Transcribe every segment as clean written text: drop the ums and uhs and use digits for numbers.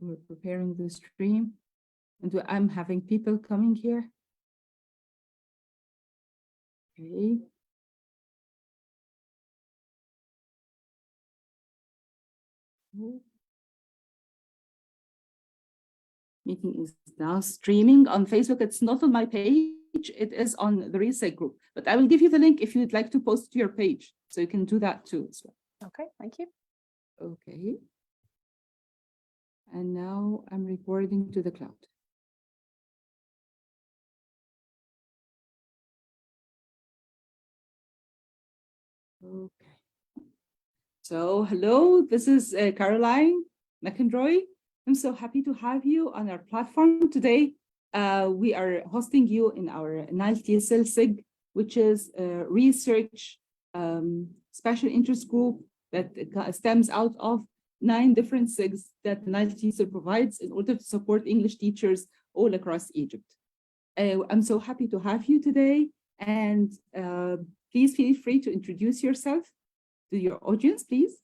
we're preparing the stream, and I'm having people coming here. Okay. Meeting is now streaming on Facebook. It's not on my page. It is on the ReSIG group, but I will give you the link if you'd like to post to your page. So you can do that too as well. Okay, thank you. Okay. And now I'm recording to the cloud. Okay. So hello, this is Caroline McEnroy. I'm so happy to have you on our platform today. We are hosting you in our 90SL SIG, which is a research special interest group that stems out of 9 different SIGs that 90SL provides in order to support English teachers all across Egypt. I'm so happy to have you today, and please feel free to introduce yourself to your audience, please.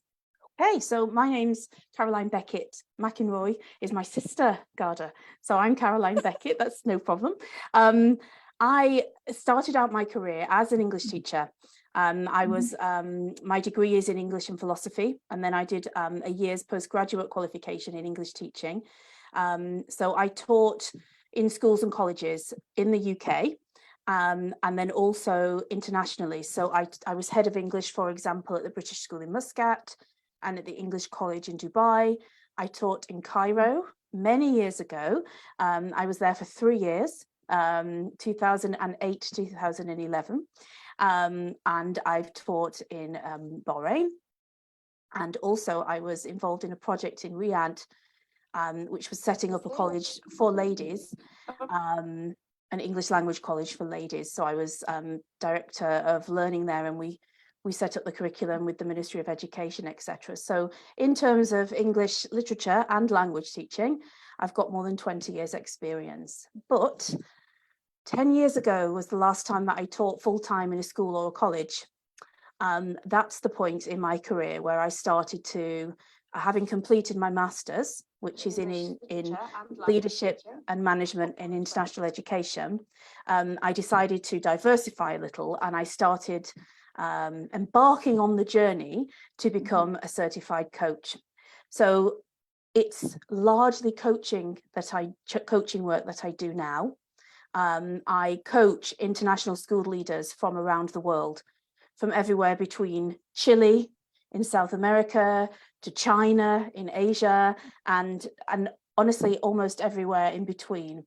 Okay, so my name's Caroline Beckett. McEnroy is my sister, Garda. So I'm Caroline Beckett, that's no problem. I started out my career as an English teacher. My degree is in English and philosophy, and then I did a year's postgraduate qualification in English teaching. So I taught in schools and colleges in the UK, and then also internationally. So I was head of English, for example, at the British School in Muscat and at the English College in Dubai. I taught in Cairo many years ago. I was there for 3 years, 2008 to 2011. And I've taught in Bahrain. And also I was involved in a project in Riyadh, which was setting up a college for ladies, an English language college for ladies. So I was director of learning there, and we set up the curriculum with the Ministry of Education, etc. So in terms of English literature and language teaching, I've got more than 20 years experience. But 10 years ago was the last time that I taught full-time in a school or a college. That's the point in my career where I started to, having completed my master's, which is in leadership and management in international education, I decided to diversify a little, and I started embarking on the journey to become a certified coach. So it's largely coaching work that I do now. I coach international school leaders from around the world, from everywhere between Chile in South America to China in Asia, and honestly almost everywhere in between.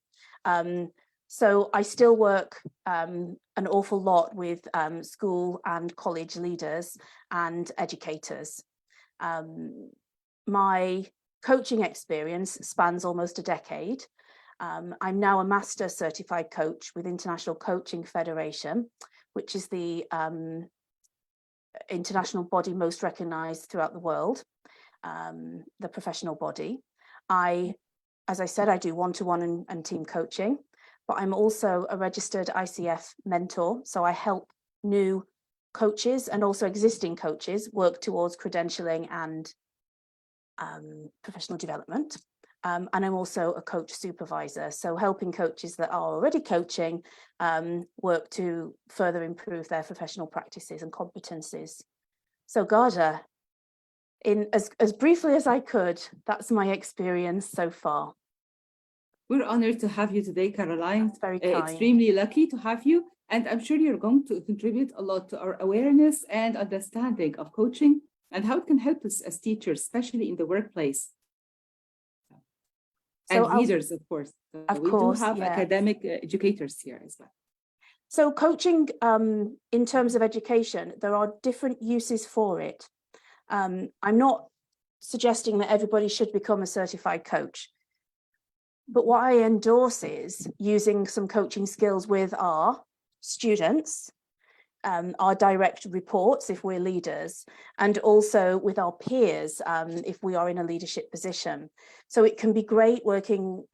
So I still work an awful lot with school and college leaders and educators. My coaching experience spans almost a decade. I'm now a master certified coach with International Coaching Federation, which is the international body most recognized throughout the world, the professional body. As I said, I do one-to-one and team coaching, but I'm also a registered ICF mentor. So I help new coaches and also existing coaches work towards credentialing and professional development. And I'm also a coach supervisor, so helping coaches that are already coaching work to further improve their professional practices and competencies. So Garda, in as briefly as I could, that's my experience so far. We're honored to have you today, Caroline. That's very kind. Extremely lucky to have you. And I'm sure you're going to contribute a lot to our awareness and understanding of coaching and how it can help us as teachers, especially in the workplace. And leaders, of course. We do have academic educators here as well. So coaching, in terms of education, there are different uses for it. I'm not suggesting that everybody should become a certified coach. But what I endorse is using some coaching skills with our students, our direct reports if we're leaders, and also with our peers if we are in a leadership position. So it can be great working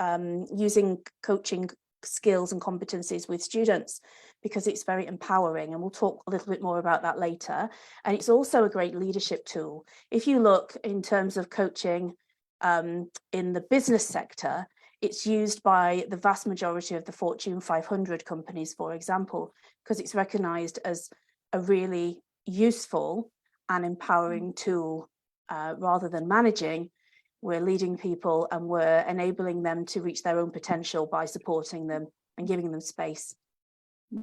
using coaching skills and competencies with students because it's very empowering, and we'll talk a little bit more about that later. And it's also a great leadership tool. If you look in terms of coaching in the business sector, it's used by the vast majority of the Fortune 500 companies, for example, because it's recognized as a really useful and empowering tool. Rather than managing, we're leading people and we're enabling them to reach their own potential by supporting them and giving them space. Yeah.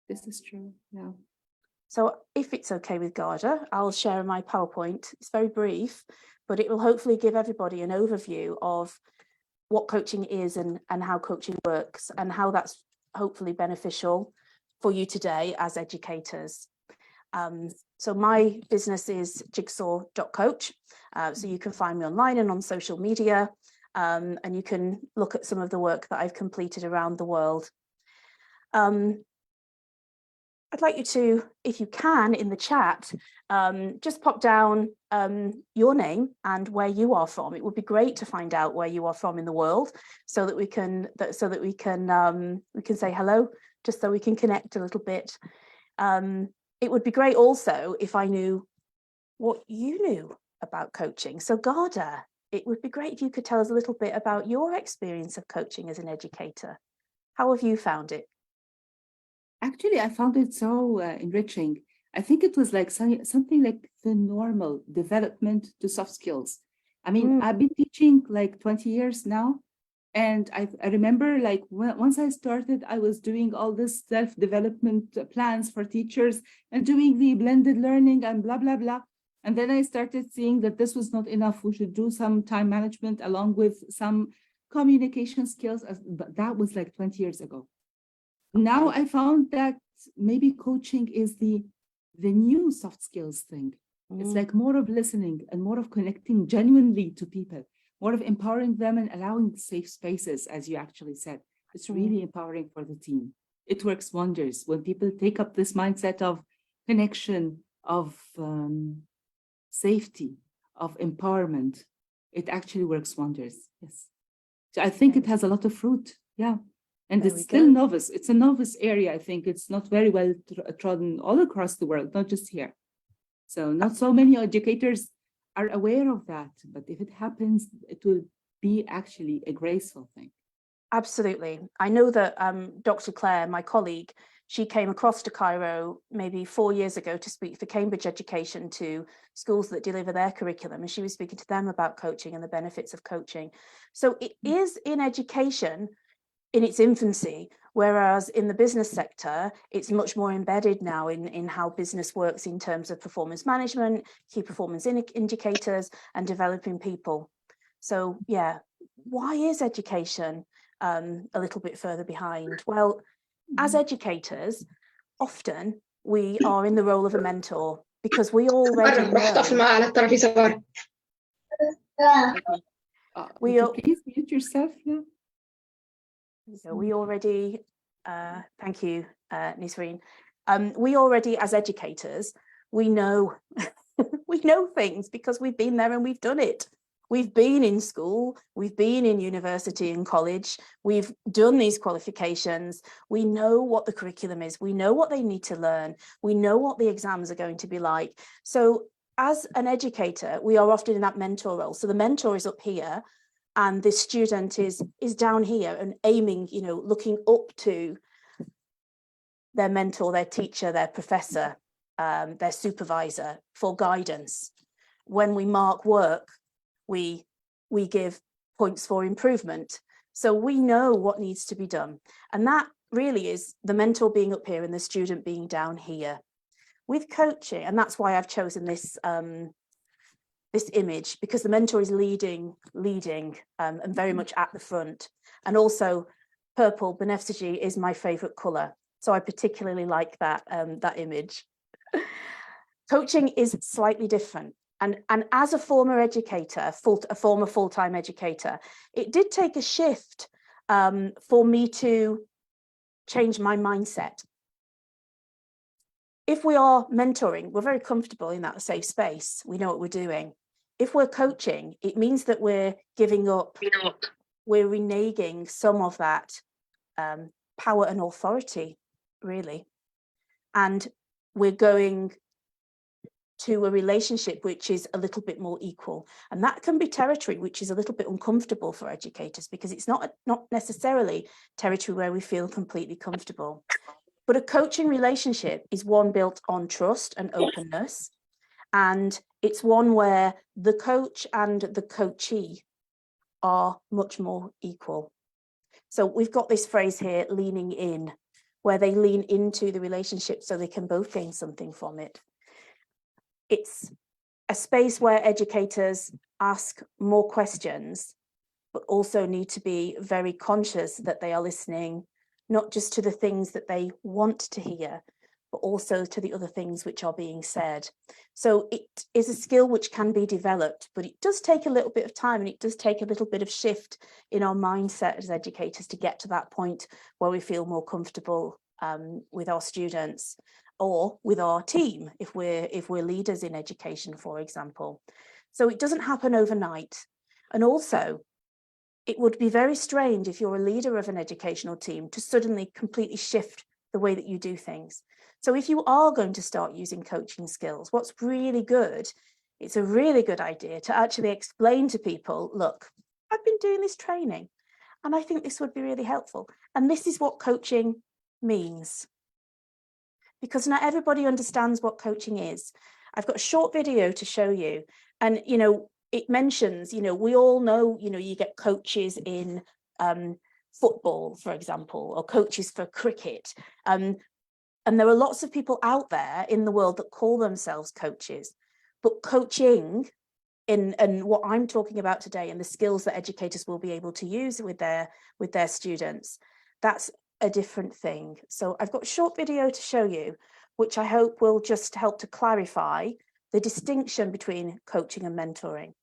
This is true. Yeah. So if it's okay with Garda, I'll share my PowerPoint. It's very brief, but it will hopefully give everybody an overview of what coaching is and how coaching works and how that's hopefully beneficial for you today as educators. So my business is jigsaw.coach. So you can find me online and on social media, and you can look at some of the work that I've completed around the world. I'd like you to, if you can, in the chat, just pop down your name and where you are from. It would be great to find out where you are from in the world, so that we can say hello, just so we can connect a little bit. It would be great also if I knew what you knew about coaching. So Garda, it would be great if you could tell us a little bit about your experience of coaching as an educator. How have you found it? Actually, I found it so enriching. I think it was like something like the normal development to soft skills. I mean, I've been teaching like 20 years now. And I remember like once I started, I was doing all this self-development plans for teachers and doing the blended learning and blah, blah, blah. And then I started seeing that this was not enough. We should do some time management along with some communication skills. But that was like 20 years ago. Now I found that maybe coaching is the new soft skills thing. It's like more of listening and more of connecting genuinely to people, more of empowering them and allowing safe spaces, as you actually said. It's really empowering for the team. It works wonders when people take up this mindset of connection, of safety, of empowerment. It actually works wonders. Yes. So I think it has a lot of fruit. Yeah. And it's still novice. It's a novice area. I think it's not very well trodden all across the world, not just here. So not so many educators are aware of that. But if it happens, it will be actually a graceful thing. Absolutely. I know that Dr. Claire, my colleague, she came across to Cairo maybe 4 years ago to speak for Cambridge Education to schools that deliver their curriculum. And she was speaking to them about coaching and the benefits of coaching. So it is in education in its infancy, whereas in the business sector, it's much more embedded now in how business works in terms of performance management, key performance indicators, and developing people. So yeah, why is education a little bit further behind? Well, as educators, often we are in the role of a mentor because we already know. Please mute yourself. Yeah. So we already, thank you, Nisreen. We already, as educators, we know we know things because we've been there and we've done it. We've been in school, we've been in university and college, we've done these qualifications, we know what the curriculum is, we know what they need to learn, we know what the exams are going to be like. So as an educator, we are often in that mentor role. So the mentor is up here and the student is down here and aiming, you know, looking up to their mentor, their teacher, their professor, their supervisor for guidance. When we mark work, we give points for improvement. So we know what needs to be done. And that really is the mentor being up here and the student being down here. With coaching, and that's why I've chosen this this image, because the mentor is leading and very much at the front. And also purple, BMC, is my favorite color. So I particularly like that, that image. Coaching is slightly different. And as a former educator, a former full-time educator, it did take a shift for me to change my mindset. If we are mentoring, we're very comfortable in that safe space. We know what we're doing. If we're coaching, it means that we're giving up, we're reneging some of that power and authority, really. And we're going to a relationship which is a little bit more equal. And that can be territory which is a little bit uncomfortable for educators, because it's not necessarily territory where we feel completely comfortable. But a coaching relationship is one built on trust and openness. And it's one where the coach and the coachee are much more equal. So we've got this phrase here, leaning in, where they lean into the relationship so they can both gain something from it. It's a space where educators ask more questions, but also need to be very conscious that they are listening, not just to the things that they want to hear, but also to the other things which are being said. So it is a skill which can be developed, but it does take a little bit of time, and it does take a little bit of shift in our mindset as educators to get to that point where we feel more comfortable with our students or with our team, if we're leaders in education, for example. So it doesn't happen overnight. And also, it would be very strange if you're a leader of an educational team to suddenly completely shift the way that you do things. So if you are going to start using coaching skills, what's really good, it's a really good idea to actually explain to people, look, I've been doing this training and I think this would be really helpful. And this is what coaching means. Because not everybody understands what coaching is. I've got a short video to show you. And, it mentions, we all know, you get coaches in football, for example, or coaches for cricket. And there are lots of people out there in the world that call themselves coaches. But coaching, and what I'm talking about today, and the skills that educators will be able to use with their students, that's a different thing. So I've got a short video to show you, which I hope will just help to clarify the distinction between coaching and mentoring.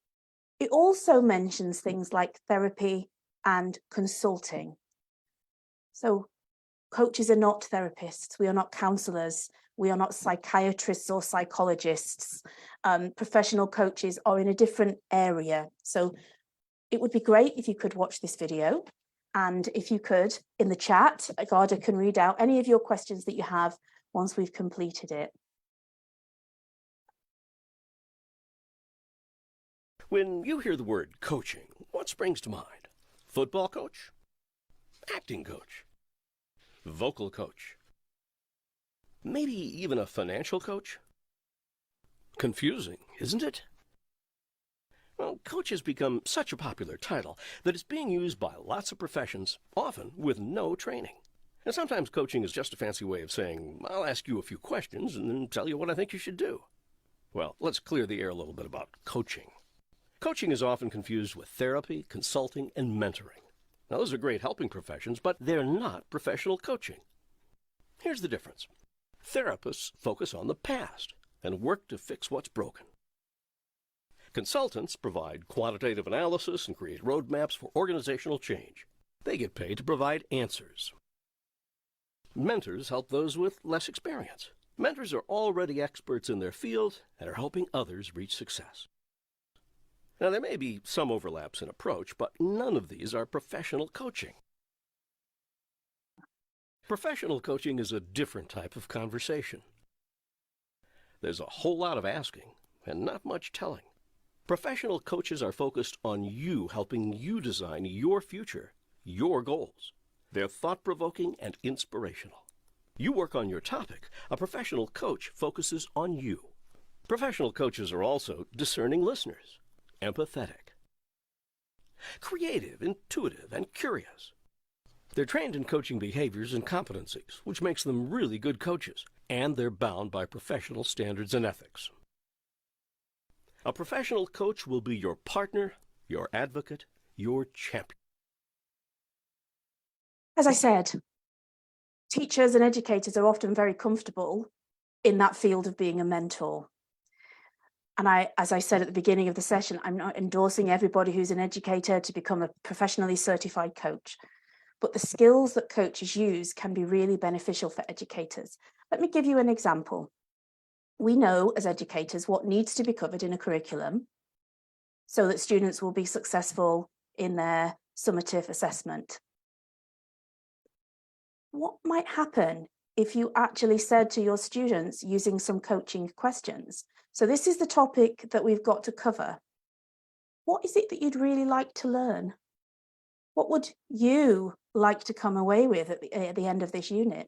It also mentions things like therapy and consulting. So coaches are not therapists. We are not counselors. We are not psychiatrists or psychologists. Professional coaches are in a different area. So it would be great if you could watch this video. And if you could, in the chat, Garda can read out any of your questions that you have once we've completed it. When you hear the word coaching, what springs to mind? Football coach? Acting coach? Vocal coach? Maybe even a financial coach? Confusing, isn't it? Well, coach has become such a popular title that it's being used by lots of professions, often with no training. And sometimes coaching is just a fancy way of saying, I'll ask you a few questions and then tell you what I think you should do. Well, let's clear the air a little bit about coaching. Coaching is often confused with therapy, consulting, and mentoring. Now, those are great helping professions, but they're not professional coaching. Here's the difference. Therapists focus on the past and work to fix what's broken. Consultants provide quantitative analysis and create roadmaps for organizational change. They get paid to provide answers. Mentors help those with less experience. Mentors are already experts in their field and are helping others reach success. Now, there may be some overlaps in approach, but none of these are professional coaching. Professional coaching is a different type of conversation. There's a whole lot of asking and not much telling. Professional coaches are focused on you, helping you design your future, your goals. They're thought-provoking and inspirational. You work on your topic. A professional coach focuses on you. Professional coaches are also discerning listeners, empathetic, creative, intuitive, and curious. They're trained in coaching behaviors and competencies, which makes them really good coaches, and they're bound by professional standards and ethics. A professional coach will be your partner, your advocate, your champion. As I said, teachers and educators are often very comfortable in that field of being a mentor. And as I said at the beginning of the session, I'm not endorsing everybody who's an educator to become a professionally certified coach. But the skills that coaches use can be really beneficial for educators. Let me give you an example. We know as educators what needs to be covered in a curriculum so that students will be successful in their summative assessment. What might happen if you actually said to your students, using some coaching questions, So this is the topic that we've got to cover. What is it that you'd really like to learn? What would you like to come away with at the end of this unit?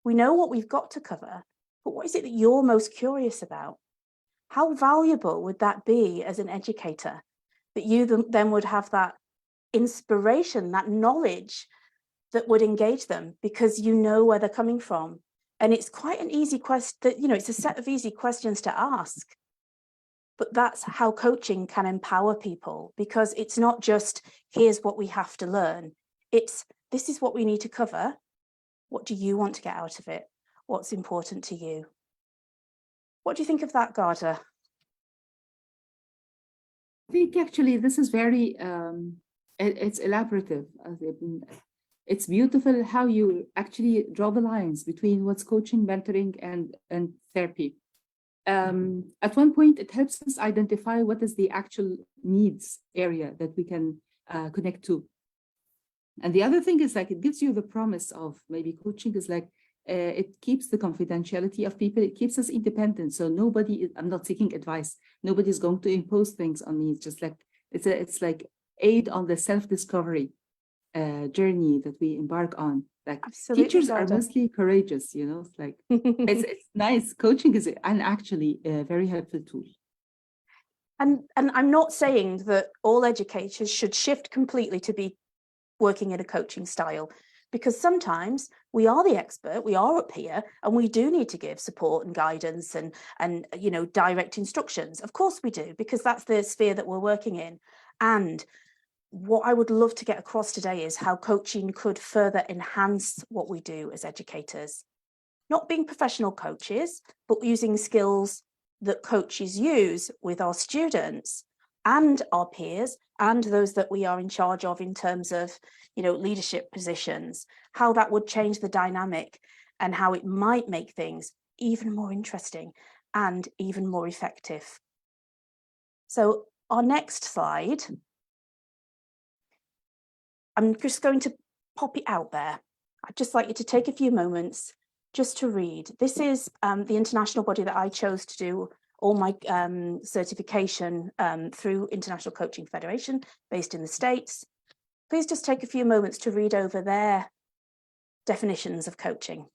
We know what we've got to cover, but what is it that you're most curious about? How valuable would that be as an educator, that you then would have that inspiration, that knowledge that would engage them because you know where they're coming from? And it's quite an easy question, it's a set of easy questions to ask. But that's how coaching can empower people, because it's not just, here's what we have to learn. It's, this is what we need to cover. What do you want to get out of it? What's important to you? What do you think of that, Garda? I think actually this is very, it's elaborative. It's beautiful how you actually draw the lines between what's coaching, mentoring, and therapy. At one point, it helps us identify what is the actual needs area that we can connect to. And the other thing is, like, it gives you the promise of maybe coaching is like, it keeps the confidentiality of people. It keeps us independent. So nobody, I'm not seeking advice. Nobody's going to impose things on me. It's just like, it's like aid on the self-discovery journey that we embark on. Like, Absolutely, teachers are Garda. mostly courageous, it's like, it's nice. Coaching is actually a very helpful tool. And I'm not saying that all educators should shift completely to be working in a coaching style, because sometimes we are the expert, we are up here, and we do need to give support and guidance and direct instructions. Of course we do, because that's the sphere that we're working in. And what I would love to get across today is how coaching could further enhance what we do as educators. Not being professional coaches, but using skills that coaches use with our students and our peers and those that we are in charge of in terms of, leadership positions, how that would change the dynamic and how it might make things even more interesting and even more effective. So our next slide, I'm just going to pop it out there. I'd just like you to take a few moments just to read. This is the international body that I chose to do all my certification through International Coaching Federation, based in the States. Please just take a few moments to read over their definitions of coaching.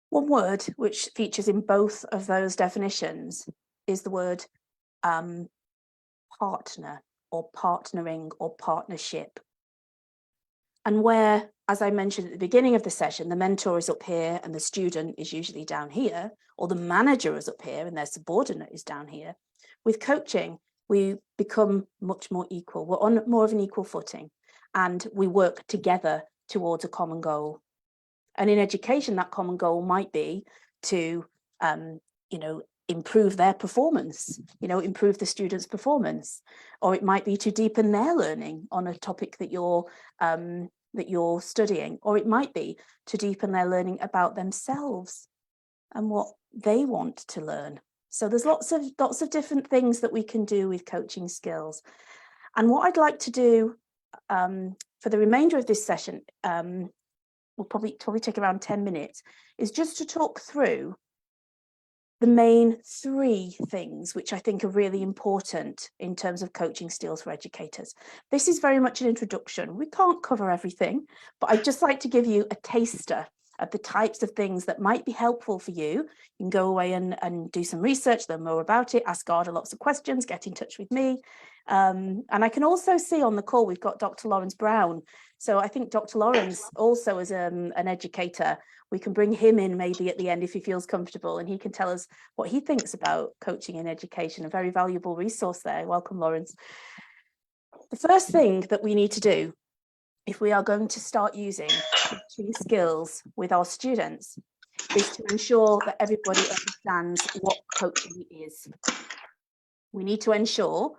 One word which features in both of those definitions is the word partner or partnering or partnership. And where, as I mentioned at the beginning of the session, the mentor is up here and the student is usually down here, or the manager is up here and their subordinate is down here. With coaching, we become much more equal. We're on more of an equal footing and we work together towards a common goal. And in education, that common goal might be to, improve their performance, improve the students' performance, or it might be to deepen their learning on a topic that you're studying, or it might be to deepen their learning about themselves and what they want to learn. So there's lots of different things that we can do with coaching skills. And what I'd like to do for the remainder of this session, will probably take around 10 minutes, is just to talk through the main 3 things which I think are really important in terms of coaching skills for educators. This is very much an introduction. We can't cover everything, but I'd just like to give you a taster of the types of things that might be helpful for you. You can go away and do some research, learn more about it, ask Garda lots of questions, get in touch with me. And I can also see on the call, we've got Dr. Lawrence Brown. So I think Dr. Lawrence also is an educator. We can bring him in maybe at the end if he feels comfortable, and he can tell us what he thinks about coaching in education, a very valuable resource there. Welcome, Lawrence. The first thing that we need to do if we are going to start using coaching skills with our students is to ensure that everybody understands what coaching is. We need to ensure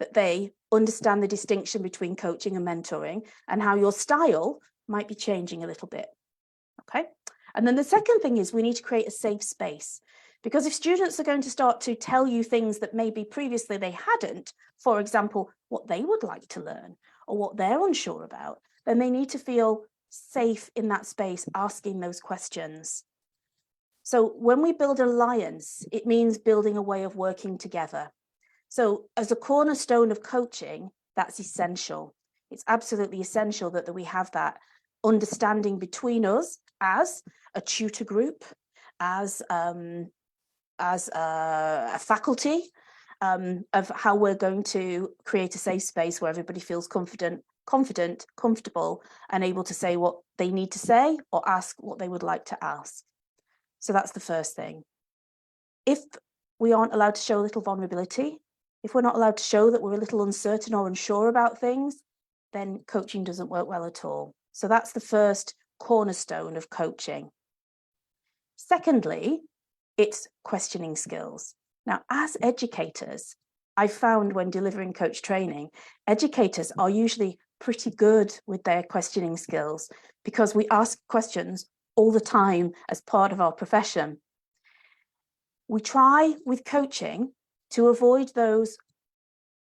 that they understand the distinction between coaching and mentoring and how your style might be changing a little bit. Okay. And then the second thing is we need to create a safe space, because if students are going to start to tell you things that maybe previously they hadn't, for example, what they would like to learn or what they're unsure about, then they need to feel safe in that space asking those questions. So when we build an alliance, it means building a way of working together. So as a cornerstone of coaching, that's essential. It's absolutely essential that we have that understanding between us as a tutor group, as a faculty, of how we're going to create a safe space where everybody feels confident, comfortable, and able to say what they need to say or ask what they would like to ask. So that's the first thing. If we aren't allowed to show a little vulnerability, if we're not allowed to show that we're a little uncertain or unsure about things, then coaching doesn't work well at all. So that's the first cornerstone of coaching. Secondly, it's questioning skills. Now, as educators, I found when delivering coach training, educators are usually pretty good with their questioning skills because we ask questions all the time as part of our profession. We try with coaching to avoid those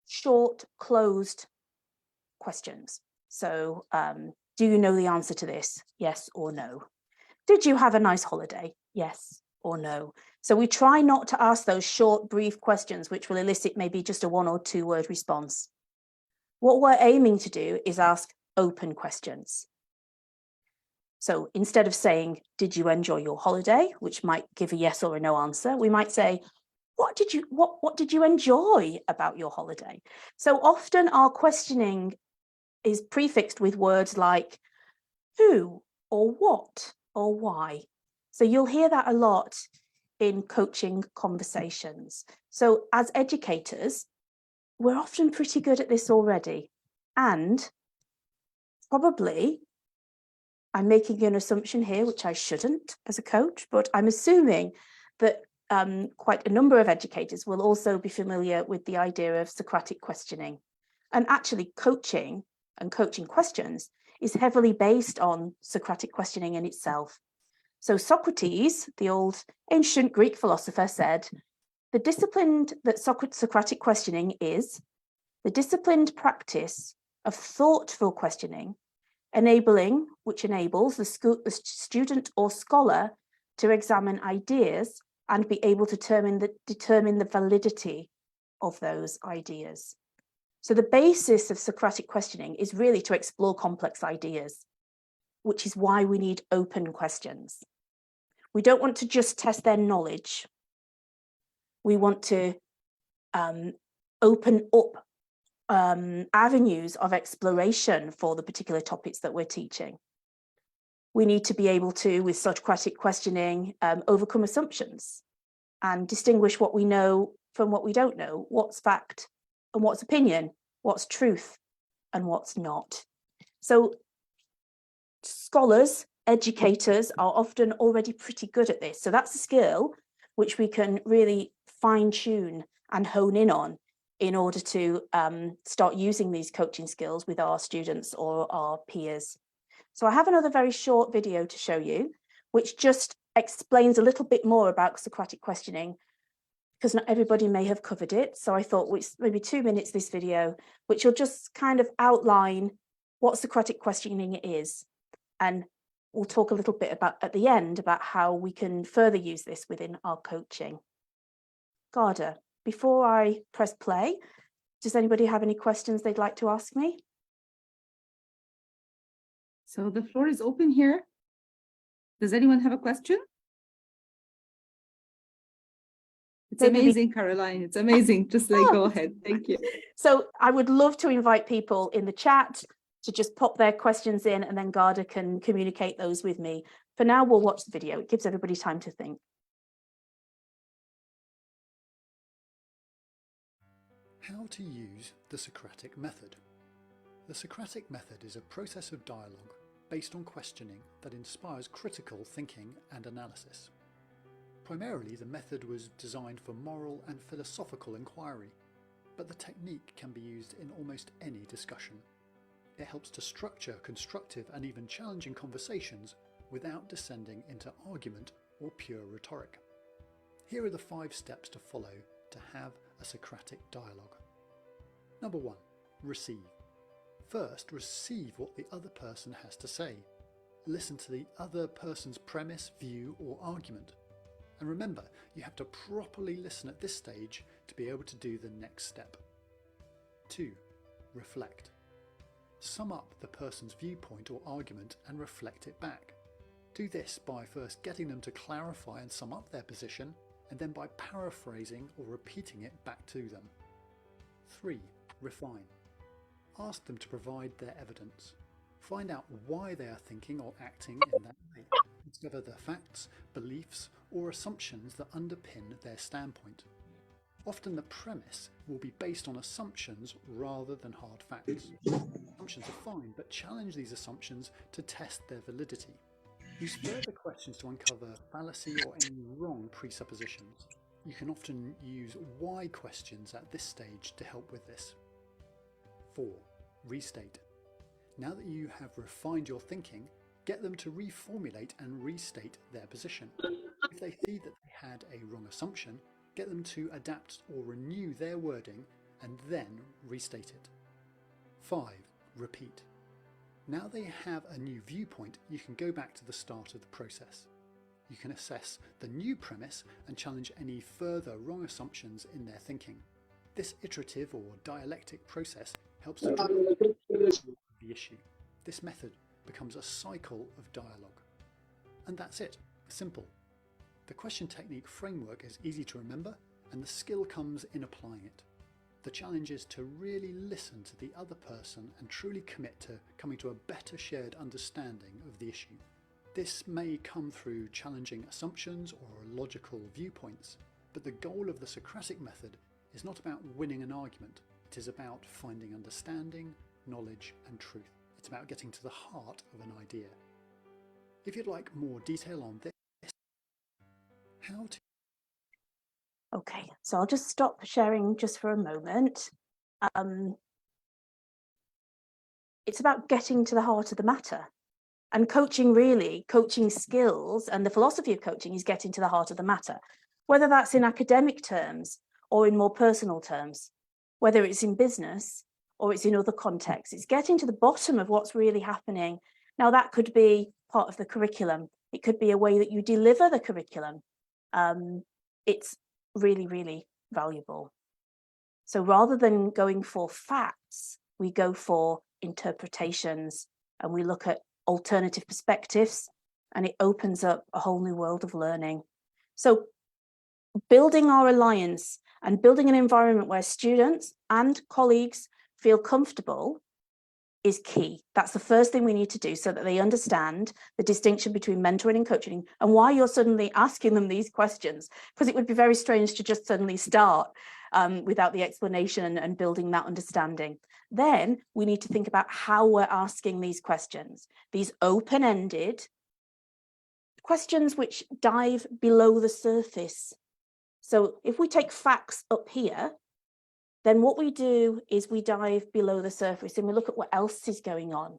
short, closed questions. So, do you know the answer to this? Yes or no? Did you have a nice holiday? Yes or no? So we try not to ask those short, brief questions, which will elicit maybe just a 1 or 2 word response. What we're aiming to do is ask open questions. So instead of saying, did you enjoy your holiday, which might give a yes or a no answer, we might say, what did you enjoy about your holiday? So often our questioning is prefixed with words like who or what or why. So you'll hear that a lot in coaching conversations. So as educators, we're often pretty good at this already. And probably, I'm making an assumption here, which I shouldn't as a coach, but I'm assuming that quite a number of educators will also be familiar with the idea of Socratic questioning. And actually coaching and coaching questions is heavily based on Socratic questioning in itself. So Socrates, the old ancient Greek philosopher, said, the discipline that Socratic questioning is the disciplined practice of thoughtful questioning, which enables the student or scholar to examine ideas and be able to determine the validity of those ideas. So the basis of Socratic questioning is really to explore complex ideas, which is why we need open questions. We don't want to just test their knowledge. We want to open up avenues of exploration for the particular topics that we're teaching. We need to be able to, with Socratic questioning, overcome assumptions and distinguish what we know from what we don't know, what's fact and what's opinion, what's truth and what's not. So scholars, educators are often already pretty good at this. So that's a skill which we can really fine tune and hone in on in order to start using these coaching skills with our students or our peers. So I have another very short video to show you, which just explains a little bit more about Socratic questioning, because not everybody may have covered it. So I thought maybe 2 minutes, this video, which will just kind of outline what Socratic questioning is. And we'll talk a little bit about at the end about how we can further use this within our coaching. Garda, before I press play, does anybody have any questions they'd like to ask me? So the floor is open here. Does anyone have a question? It's amazing, Caroline. It's amazing. Just go ahead. Thank you. So I would love to invite people in the chat to just pop their questions in, and then Garda can communicate those with me. For now, we'll watch the video. It gives everybody time to think. How to use the Socratic method. The Socratic method is a process of dialogue based on questioning that inspires critical thinking and analysis. Primarily, the method was designed for moral and philosophical inquiry, but the technique can be used in almost any discussion. It helps to structure constructive and even challenging conversations without descending into argument or pure rhetoric. Here are the 5 steps to follow to have a Socratic dialogue. Number 1. Receive. First, receive what the other person has to say. Listen to the other person's premise, view, or argument. And remember, you have to properly listen at this stage to be able to do the next step. 2. Reflect. Sum up the person's viewpoint or argument and reflect it back. Do this by first getting them to clarify and sum up their position, and then by paraphrasing or repeating it back to them. 3. Refine. Ask them to provide their evidence. Find out why they are thinking or acting in that way. Discover the facts, beliefs, or assumptions that underpin their standpoint. Often the premise will be based on assumptions rather than hard facts. Assumptions are fine, but challenge these assumptions to test their validity. Use further questions to uncover fallacy or any wrong presuppositions. You can often use why questions at this stage to help with this. 4. Restate. Now that you have refined your thinking, get them to reformulate and restate their position. If they see that they had a wrong assumption, get them to adapt or renew their wording and then restate it. 5. Repeat. Now they have a new viewpoint, you can go back to the start of the process. You can assess the new premise and challenge any further wrong assumptions in their thinking. This iterative or dialectic process helps to drive the issue. This method becomes a cycle of dialogue. And that's it. Simple. The question technique framework is easy to remember, and the skill comes in applying it. The challenge is to really listen to the other person and truly commit to coming to a better shared understanding of the issue. This may come through challenging assumptions or logical viewpoints, but the goal of the Socratic method is not about winning an argument. It is about finding understanding, knowledge, and truth. It's about getting to the heart of an idea. If you'd like more detail on this, how to... Okay, so I'll just stop sharing just for a moment. It's about getting to the heart of the matter. And coaching skills and the philosophy of coaching is getting to the heart of the matter, whether that's in academic terms or in more personal terms, whether it's in business or it's in other contexts. It's getting to the bottom of what's really happening. Now, that could be part of the curriculum. It could be a way that you deliver the curriculum. It's really, really valuable. So rather than going for facts, we go for interpretations and we look at alternative perspectives, and it opens up a whole new world of learning. So building our alliance and building an environment where students and colleagues feel comfortable is key. That's the first thing we need to do so that they understand the distinction between mentoring and coaching and why you're suddenly asking them these questions, because it would be very strange to just suddenly start without the explanation and building that understanding. Then we need to think about how we're asking these questions, these open-ended questions which dive below the surface. So if we take facts up here, then what we do is we dive below the surface and we look at what else is going on,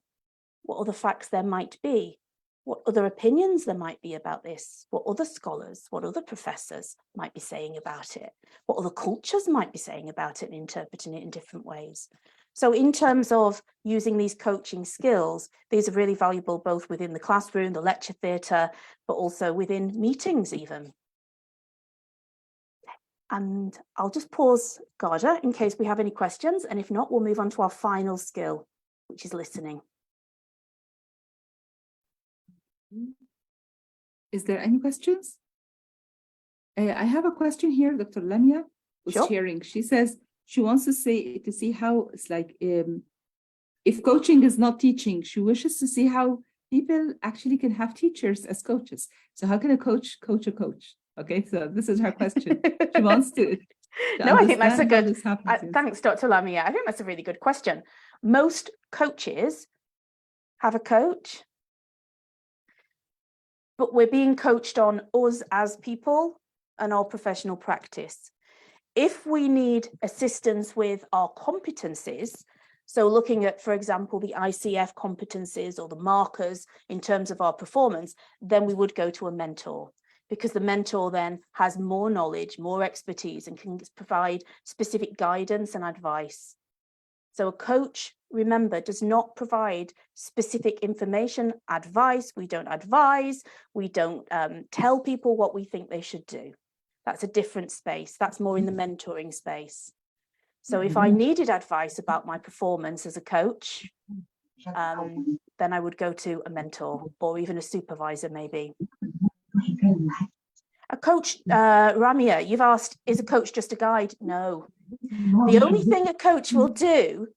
what other facts there might be, what other opinions there might be about this, what other scholars, what other professors might be saying about it, what other cultures might be saying about it and interpreting it in different ways. So in terms of using these coaching skills, these are really valuable both within the classroom, the lecture theatre, but also within meetings even. And I'll just pause, Garda, in case we have any questions. And if not, we'll move on to our final skill, which is listening. Is there any questions? I have a question here. Dr. Lamia was sharing. She says she wants to see how it's like if coaching is not teaching, she wishes to see how people actually can have teachers as coaches. So how can a coach coach a coach? Okay, so this is her question. She wants to no, I think that's a good, thanks, Dr. Lamia. I think that's a really good question. Most coaches have a coach, but we're being coached on us as people and our professional practice. If we need assistance with our competencies, so looking at, for example, the ICF competencies or the markers in terms of our performance, then we would go to a mentor, because the mentor then has more knowledge, more expertise, and can provide specific guidance and advice. So a coach, remember, does not provide specific information, advice. We don't advise. We don't tell people what we think they should do. That's a different space. That's more in the mentoring space. So if I needed advice about my performance as a coach, then I would go to a mentor or even a supervisor, maybe. A coach, Ramia, you've asked, is a coach just a guide? No. The only thing a coach will do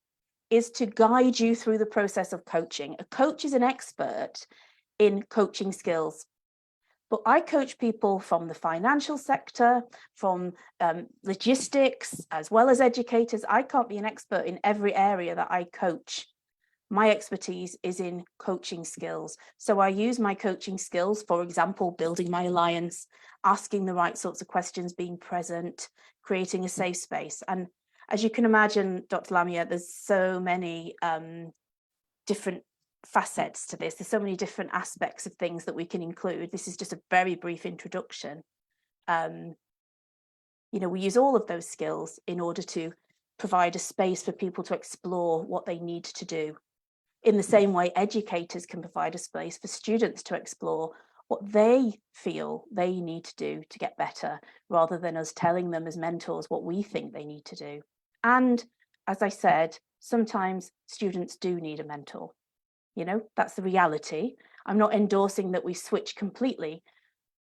is to guide you through the process of coaching. A coach is an expert in coaching skills. But I coach people from the financial sector, from logistics, as well as educators. I can't be an expert in every area that I coach. My expertise is in coaching skills. So I use my coaching skills, for example, building my alliance, asking the right sorts of questions, being present, creating a safe space. And as you can imagine, Dr. Lamia, there's so many different facets to this. There's so many different aspects of things that we can include. This is just a very brief introduction. We use all of those skills in order to provide a space for people to explore what they need to do. In the same way, educators can provide a space for students to explore what they feel they need to do to get better, rather than us telling them as mentors what we think they need to do. And as I said, sometimes students do need a mentor. That's the reality. I'm not endorsing that we switch completely,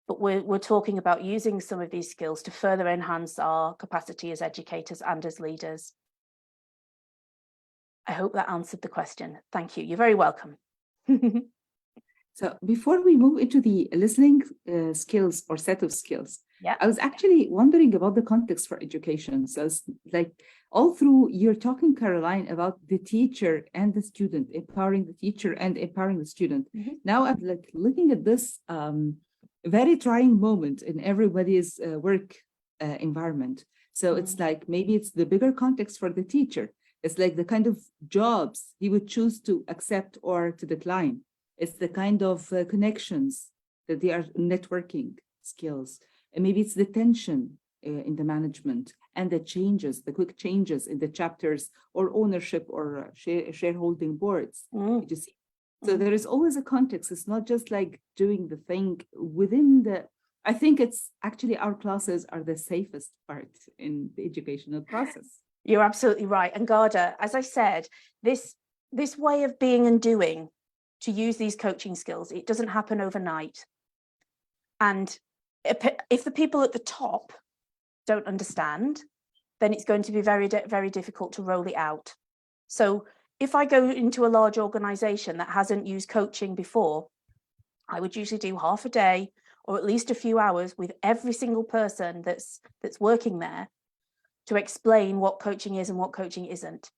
but we're talking about using some of these skills to further enhance our capacity as educators and as leaders. I hope that answered the question. Thank you. You're very welcome. So before we move into the listening skills or set of skills, I was actually wondering about the context for education. So it's like all through you're talking, Caroline, about the teacher and the student, empowering the teacher and empowering the student. Mm-hmm. Now I'm like looking at this very trying moment in everybody's work environment. So it's like maybe it's the bigger context for the teacher. It's like the kind of jobs he would choose to accept or to decline. It's the kind of connections that they are networking skills. And maybe it's the tension in the management and the changes, the quick changes in the chapters or ownership or shareholding boards. You see. So there is always a context. It's not just like doing the thing within the, I think it's actually our classes are the safest part in the educational process. You're absolutely right. And Garda, as I said, this way of being and doing to use these coaching skills, it doesn't happen overnight. And if the people at the top don't understand, then it's going to be very, very difficult to roll it out. So if I go into a large organization that hasn't used coaching before, I would usually do half a day or at least a few hours with every single person that's working there to explain what coaching is and what coaching isn't.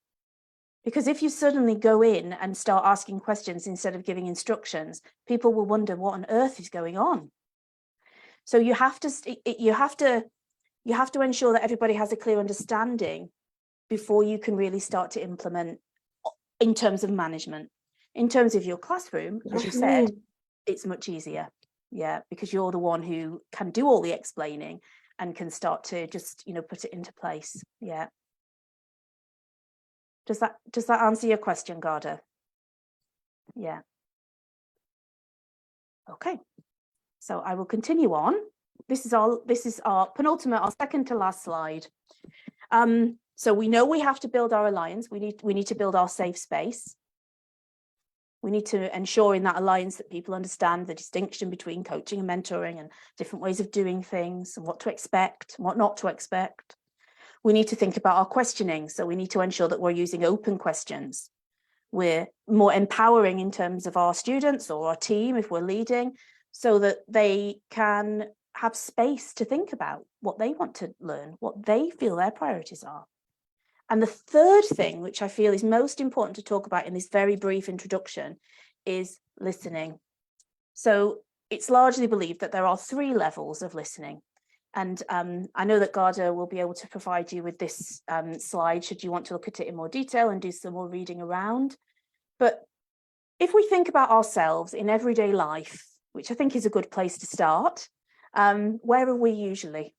Because if you suddenly go in and start asking questions instead of giving instructions, people will wonder what on earth is going on. So you have to ensure that everybody has a clear understanding before you can really start to implement in terms of management. In terms of your classroom, as you said, it's much easier. Yeah, because you're the one who can do all the explaining and can start to just, put it into place. Yeah. Does that answer your question, Garda? Yeah. Okay. So I will continue on. This is our penultimate, our second to last slide. So we know we have to build our alliance. We need to build our safe space. We need to ensure in that alliance that people understand the distinction between coaching and mentoring and different ways of doing things and what to expect and what not to expect. We need to think about our questioning. So we need to ensure that we're using open questions. We're more empowering in terms of our students or our team if we're leading, so that they can have space to think about what they want to learn, what they feel their priorities are. And the third thing, which I feel is most important to talk about in this very brief introduction, is listening. So it's largely believed that there are 3 levels of listening. And I know that Garda will be able to provide you with this slide should you want to look at it in more detail and do some more reading around. But if we think about ourselves in everyday life, which I think is a good place to start, where are we usually?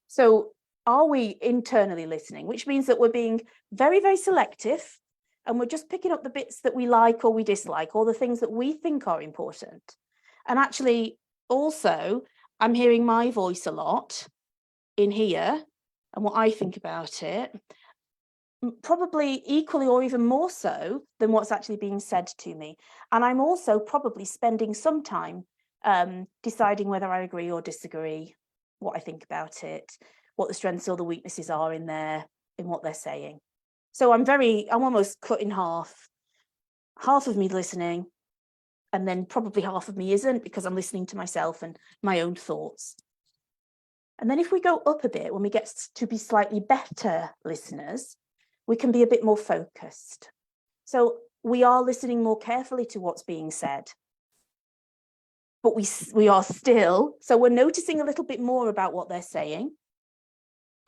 So are we internally listening, which means that we're being very, very selective, and we're just picking up the bits that we like or we dislike, or the things that we think are important. And actually, also, I'm hearing my voice a lot in here and what I think about it, probably equally or even more so than what's actually being said to me. And I'm also probably spending some time deciding whether I agree or disagree, what I think about it, what the strengths or the weaknesses are in what they're saying. So I'm almost cut in half of me listening, and then probably half of me isn't, because I'm listening to myself and my own thoughts. And then if we go up a bit, when we get to be slightly better listeners, we can be a bit more focused. So we are listening more carefully to what's being said. But we are still, so we're noticing a little bit more about what they're saying.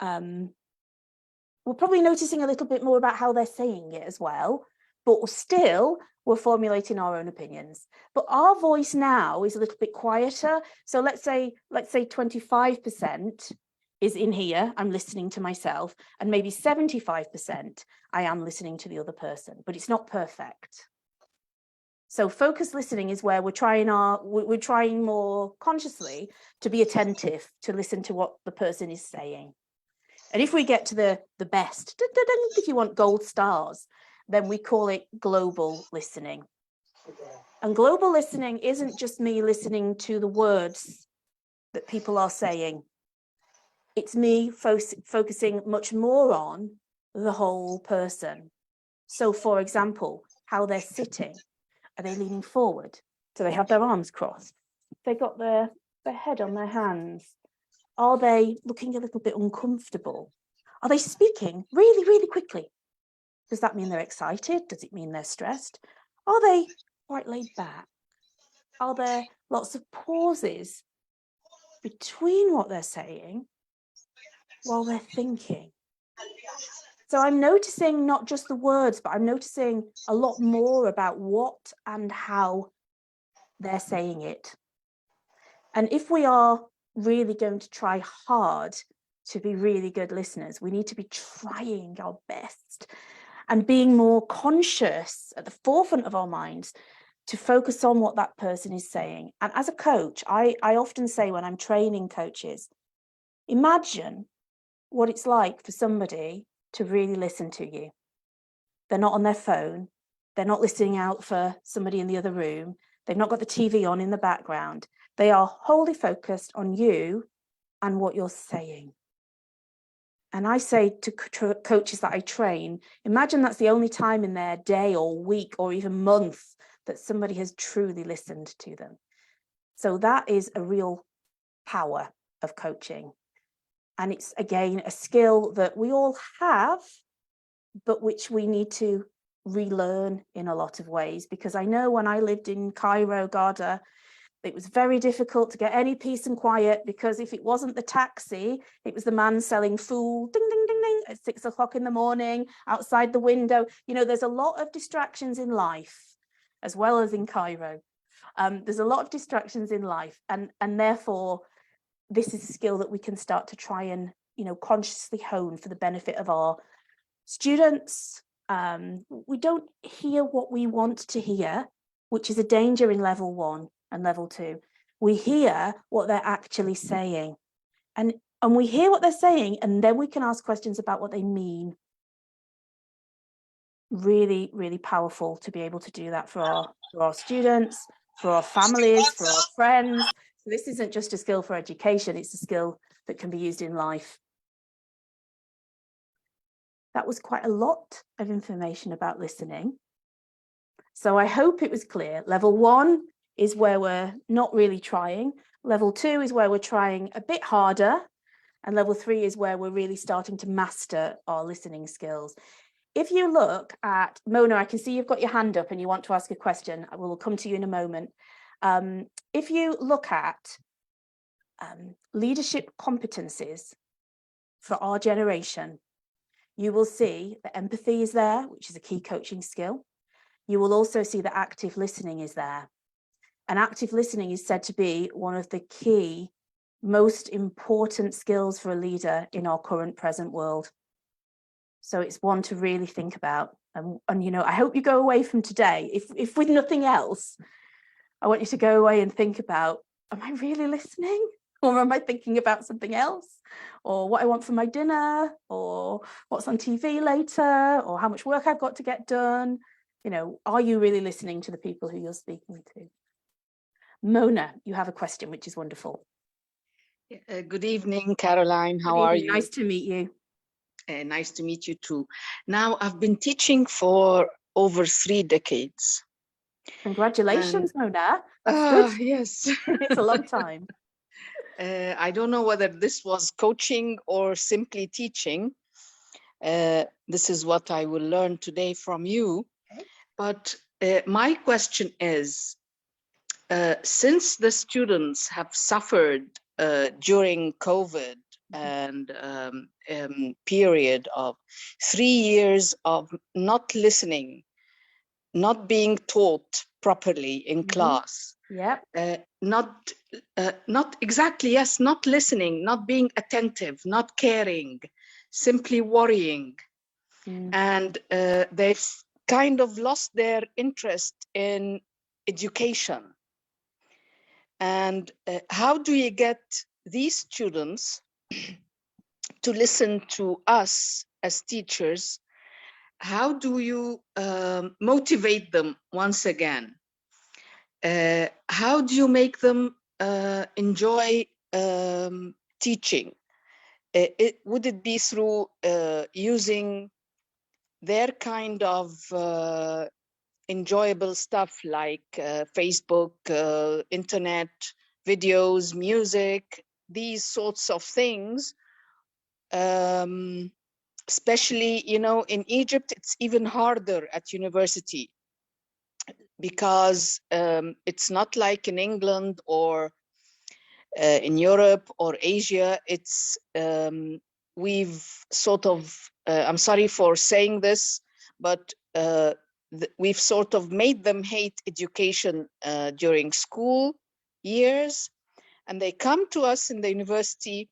We're probably noticing a little bit more about how they're saying it as well, but still we're formulating our own opinions. But our voice now is a little bit quieter. So let's say 25% is in here, I'm listening to myself, and maybe 75% I am listening to the other person, but it's not perfect. So focused listening is where we're trying more consciously to be attentive, to listen to what the person is saying. And if we get to the best, if you want gold stars, then we call it global listening. And global listening isn't just me listening to the words that people are saying. It's me focusing much more on the whole person. So, for example, how they're sitting. Are they leaning forward? Do they have their arms crossed? They got their head on their hands? Are they looking a little bit uncomfortable? Are they speaking really, really quickly? Does that mean they're excited? Does it mean they're stressed? Are they quite laid back? Are there lots of pauses between what they're saying while they're thinking? So I'm noticing not just the words, but I'm noticing a lot more about what and how they're saying it. And if we are really going to try hard to be really good listeners, we need to be trying our best and being more conscious at the forefront of our minds to focus on what that person is saying. And as a coach, I often say when I'm training coaches, imagine what it's like for somebody to really listen to you. They're not on their phone. They're not listening out for somebody in the other room. They've not got the TV on in the background. They are wholly focused on you and what you're saying. And I say to coaches that I train, imagine that's the only time in their day or week or even month that somebody has truly listened to them. So that is a real power of coaching. And it's, again, a skill that we all have, but which we need to relearn in a lot of ways. Because I know when I lived in Cairo, Garda, it was very difficult to get any peace and quiet, because if it wasn't the taxi, it was the man selling food, ding, ding, ding, ding, at 6 o'clock in the morning, outside the window. You know, there's a lot of distractions in life, as well as in Cairo. There's a lot of distractions in life, and therefore, this is a skill that we can start to try and, consciously hone for the benefit of our students. We don't hear what we want to hear, which is a danger in level 1 and level 2. We hear what they're actually saying, and we hear what they're saying, and then we can ask questions about what they mean. Really, really powerful to be able to do that for our students, for our families, for our friends. So this isn't just a skill for education, it's a skill that can be used in life. That was quite a lot of information about listening. So I hope it was clear. Level 1 is where we're not really trying. Level 2 is where we're trying a bit harder. And level 3 is where we're really starting to master our listening skills. If you look at, Mona, I can see you've got your hand up and you want to ask a question. I will come to you in a moment. If you look at leadership competencies for our generation, you will see that empathy is there, which is a key coaching skill. You will also see that active listening is there. And active listening is said to be one of the key, most important skills for a leader in our current present world. So it's one to really think about. And you know, I hope you go away from today, if with nothing else, I want you to go away and think about, am I really listening? Or am I thinking about something else? Or what I want for my dinner? Or what's on TV later? Or how much work I've got to get done? You know, are you really listening to the people who you're speaking to? Mona, you have a question, which is wonderful. Good evening, Caroline. How Good are evening. you? Nice to meet you. Nice to meet you too. Now, I've been teaching for over 3 decades. Congratulations, Mona. That's good. Yes. It's a long time. I don't know whether this was coaching or simply teaching. This is what I will learn today from you. Okay. But my question is, since the students have suffered during COVID and period of 3 years of not listening, not being taught properly in class, Yeah. not exactly, yes, not listening, not being attentive, not caring, simply worrying. And they've kind of lost their interest in education. And how do you get these students to listen to us as teachers? How do you motivate them once again? How do you make them enjoy teaching? Would it be through using their kind of enjoyable stuff like Facebook, internet, videos, music, these sorts of things? Especially, you know, in Egypt, it's even harder at university because it's not like in England or in Europe or Asia. It's we've sort of, I'm sorry for saying this, but we've sort of made them hate education during school years, and they come to us in the university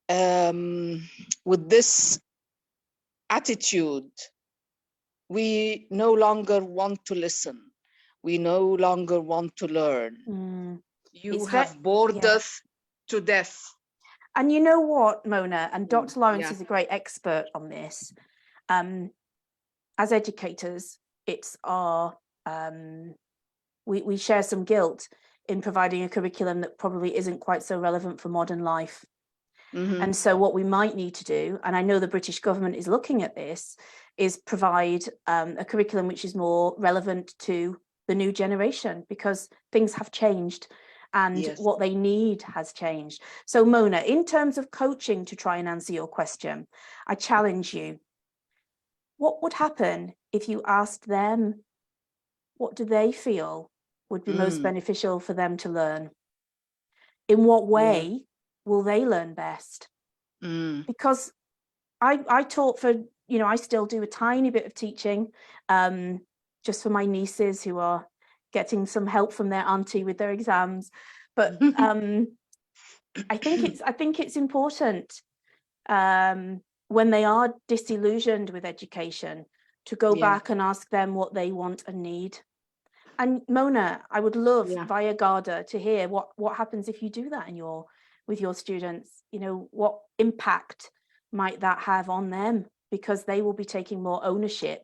with this attitude: we no longer want to listen, we no longer want to learn. You have bored us to death. And you know what, Mona, and Dr. Lawrence is a great expert on this. As educators, it's our, we share some guilt in providing a curriculum that probably isn't quite so relevant for modern life. And so what we might need to do, and I know the British government is looking at this, is provide a curriculum which is more relevant to the new generation, because things have changed and what they need has changed. So Mona, in terms of coaching, to try and answer your question, I challenge you. What would happen if you asked them, what do they feel would be most beneficial for them to learn? In what way will they learn best? Because I taught for, you know, I still do a tiny bit of teaching just for my nieces who are getting some help from their auntie with their exams. But I think it's important when they are disillusioned with education to go back and ask them what they want and need. And Mona, I would love via Garda to hear what happens if you do that with your students. You know, what impact might that have on them, because they will be taking more ownership.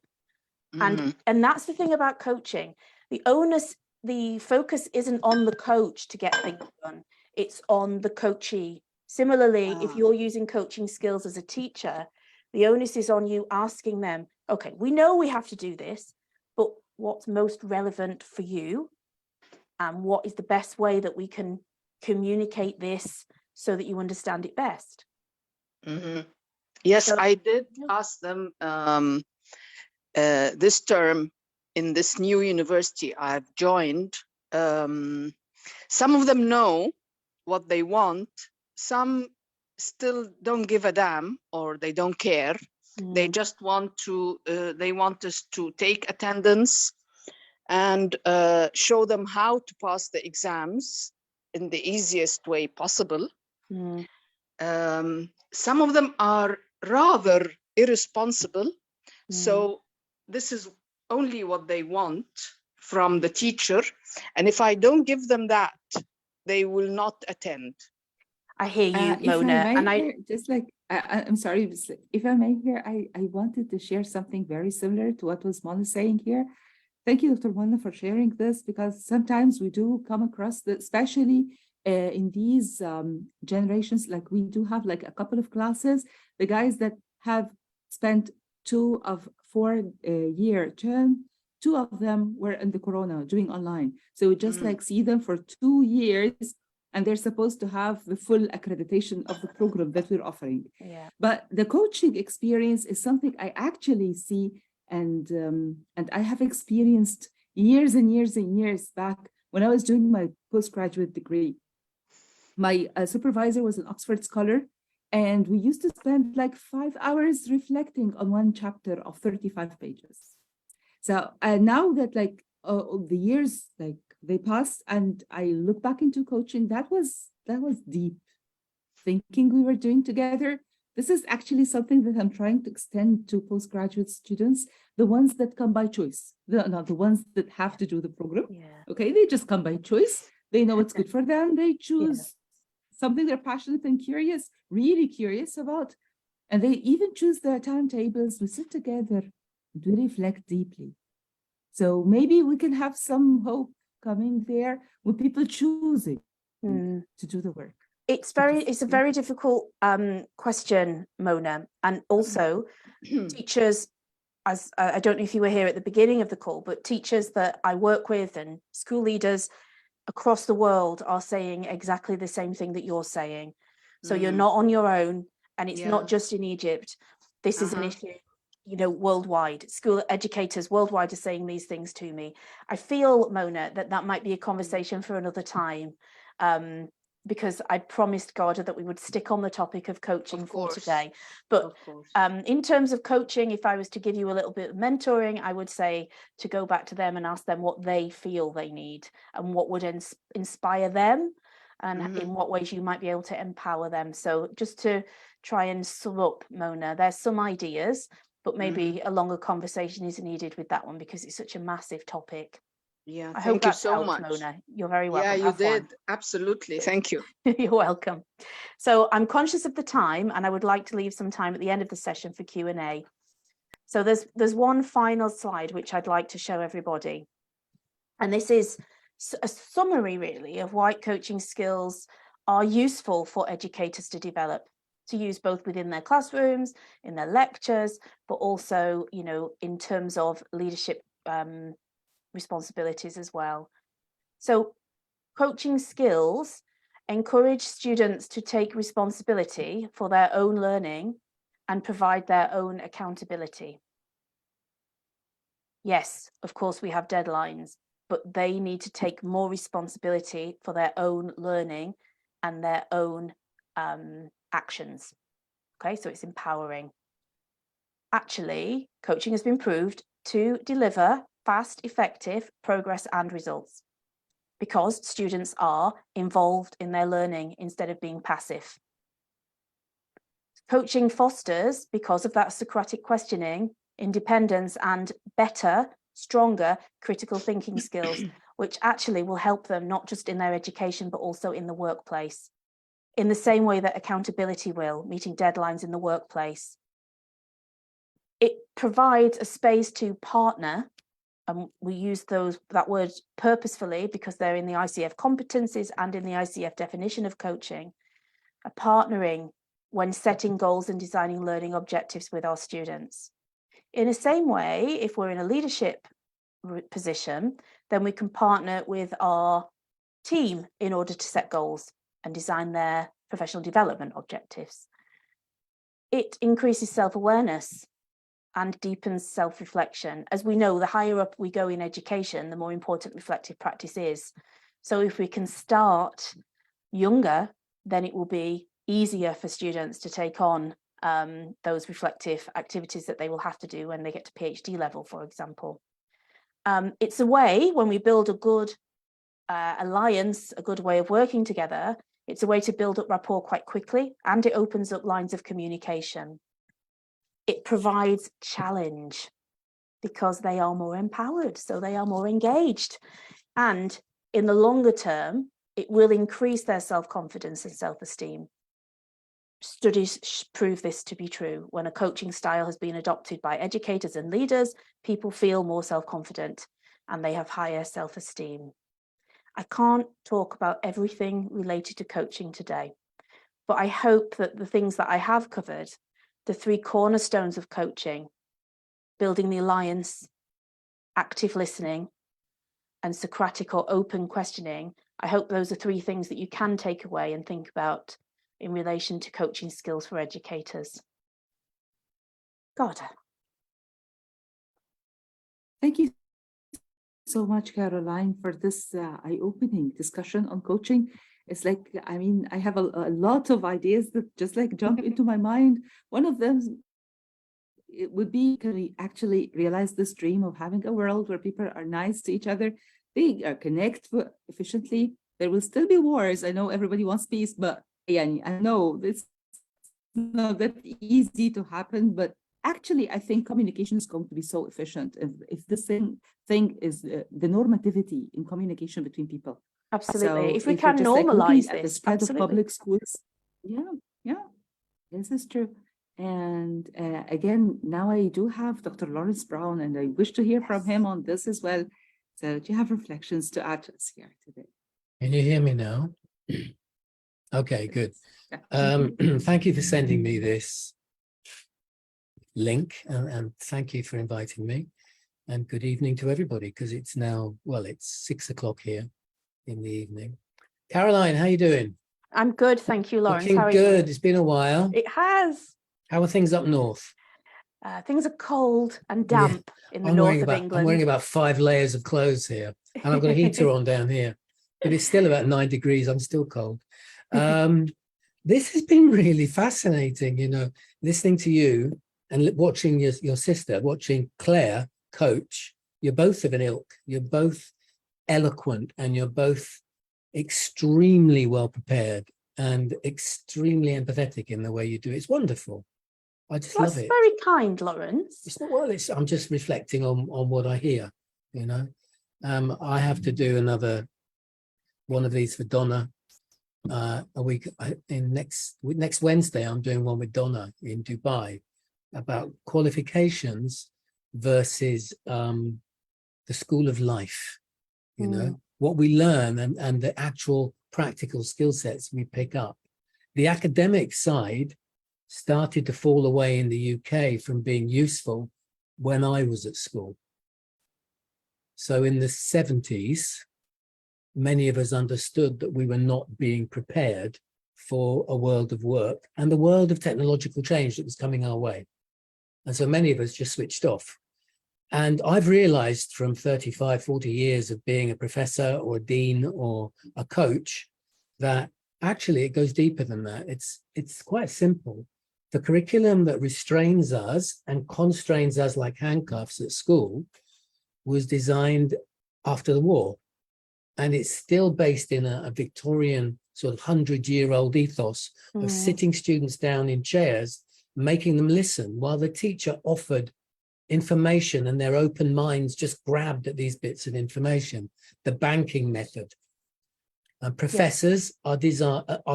And that's the thing about coaching. The focus isn't on the coach to get things done. It's on the coachee. Similarly, if you're using coaching skills as a teacher, the onus is on you asking them, okay, we know we have to do this, but what's most relevant for you? And what is the best way that we can communicate this so that you understand it best? Yes, so, I did ask them this term in this new university I've joined. Some of them know what they want, some still don't give a damn, or they don't care. They just want to, they want us to take attendance and show them how to pass the exams in the easiest way possible. Some of them are rather irresponsible. So this is only what they want from the teacher. And if I don't give them that, they will not attend. I hear you, If Mona. I And may here, just like, I'm sorry, if I may here, I wanted to share something very similar to what was Mona saying here. Thank you, Dr. Mona, for sharing this, because sometimes we do come across that, especially in these generations, like we do have like a couple of classes, the guys that have spent 2 of 4 year term, 2 of them were in the Corona doing online. So we just like see them for 2 years, and they're supposed to have the full accreditation of the program that we're offering. yeah, But the coaching experience is something I actually see, and I have experienced years and years and years back when I was doing my postgraduate degree. My supervisor was an Oxford scholar, and we used to spend like 5 hours reflecting on one chapter of 35 pages. So now that like the years like they passed, and I look back into coaching, that was deep thinking we were doing together. This is actually something that I'm trying to extend to postgraduate students, the ones that come by choice, not the ones that have to do the program. yeah. Okay, they just come by choice. They know what's good for them. They choose something they're passionate and curious, really curious about. And they even choose their timetables. We sit together and we reflect deeply. So maybe we can have some hope coming there with people choosing to do the work. It's a very difficult question, Mona. And also teachers, as I don't know if you were here at the beginning of the call, but teachers that I work with and school leaders across the world are saying exactly the same thing that you're saying. So you're not on your own, and it's not just in Egypt. This is an issue, you know, worldwide. School educators worldwide are saying these things to me. I feel, Mona, that might be a conversation for another time, because I promised God that we would stick on the topic of coaching for today. But in terms of coaching, if I was to give you a little bit of mentoring, I would say to go back to them and ask them what they feel they need and what would inspire them, and in what ways you might be able to empower them. So just to try and sum up, Mona, there's some ideas, but maybe a longer conversation is needed with that one because it's such a massive topic. Yeah, I hope thank you that so helps, much. Mona. You're very welcome. Yeah, you Have fun. did. Absolutely. Thank you. You're welcome. So I'm conscious of the time, and I would like to leave some time at the end of the session for Q&A. So there's one final slide which I'd like to show everybody. And this is a summary really of why coaching skills are useful for educators to develop, to use both within their classrooms, in their lectures, but also, you know, in terms of leadership responsibilities as well. So coaching skills encourage students to take responsibility for their own learning and provide their own accountability. Yes, of course, we have deadlines, but they need to take more responsibility for their own learning and their own actions. Okay, so it's empowering. Actually, coaching has been proved to deliver fast, effective progress and results because students are involved in their learning instead of being passive. Coaching fosters, because of that Socratic questioning, independence and better, stronger critical thinking skills, which actually will help them not just in their education, but also in the workplace. In the same way that accountability will, meeting deadlines in the workplace. It provides a space to partner, and we use that word purposefully because they're in the ICF competencies and in the ICF definition of coaching, a partnering when setting goals and designing learning objectives with our students. In the same way, if we're in a leadership position, then we can partner with our team in order to set goals and design their professional development objectives. It increases self-awareness and deepens self-reflection. As we know, the higher up we go in education, the more important reflective practice is. So if we can start younger, then it will be easier for students to take on those reflective activities that they will have to do when they get to PhD level, for example. It's a way, when we build a good alliance, a good way of working together, it's a way to build up rapport quite quickly, and it opens up lines of communication. It provides challenge because they are more empowered, so they are more engaged. And in the longer term, it will increase their self-confidence and self-esteem. Studies prove this to be true. When a coaching style has been adopted by educators and leaders, people feel more self-confident and they have higher self-esteem. I can't talk about everything related to coaching today, but I hope that the things that I have covered, the 3 cornerstones of coaching, building the alliance, active listening, and Socratic or open questioning, I hope those are 3 things that you can take away and think about in relation to coaching skills for educators. God. Thank you so much, Caroline, for this eye-opening discussion on coaching. It's like, I mean, I have a lot of ideas that just like jump into my mind. One of them, it would be, can we actually realize this dream of having a world where people are nice to each other, they connect efficiently? There will still be wars. I know everybody wants peace, but yeah, I know it's not that easy to happen, but actually, I think communication is going to be so efficient if this thing is the normativity in communication between people. Absolutely. So if we can you're just normalize at the this, spread absolutely. of public schools, yeah, this is true. And again, now I do have Dr. Lawrence Brown, and I wish to hear from him on this as well. So do you have reflections to add to us here today? Can you hear me now? Okay, good. Thank you for sending me this link, and thank you for inviting me, and good evening to everybody, because it's now, well, it's 6 o'clock here in the evening. Caroline, how you doing? I'm good, thank you, Lawrence. Looking How are good. you? It's been a while. It has. How are things up north? Things are cold and damp in the north of England. I'm wearing about 5 layers of clothes here, and I've got a heater on down here, but it's still about 9 degrees. I'm still cold. This has been really fascinating, you know, listening to you and watching your sister, watching Claire coach. You're both of an ilk. You're both eloquent, and you're both extremely well prepared and extremely empathetic in the way you do it. It's wonderful. I just love it. That's very kind, Lawrence. It's not, well, I'm just reflecting on what I hear, you know. I have to do another one of these for Donna a week next Wednesday. I'm doing one with Donna in Dubai about qualifications versus the school of life, you know, what we learn and the actual practical skill sets we pick up. The academic side started to fall away in the UK from being useful when I was at school. So in the 70s, many of us understood that we were not being prepared for a world of work and the world of technological change that was coming our way. And so many of us just switched off. And I've realized from 35, 40 years of being a professor or a dean or a coach that actually it goes deeper than that. It's quite simple. The curriculum that restrains us and constrains us like handcuffs at school was designed after the war. And it's still based in a Victorian sort of 100-year-old ethos of sitting students down in chairs, making them listen while the teacher offered information and their open minds just grabbed at these bits of information. The banking method. Professors are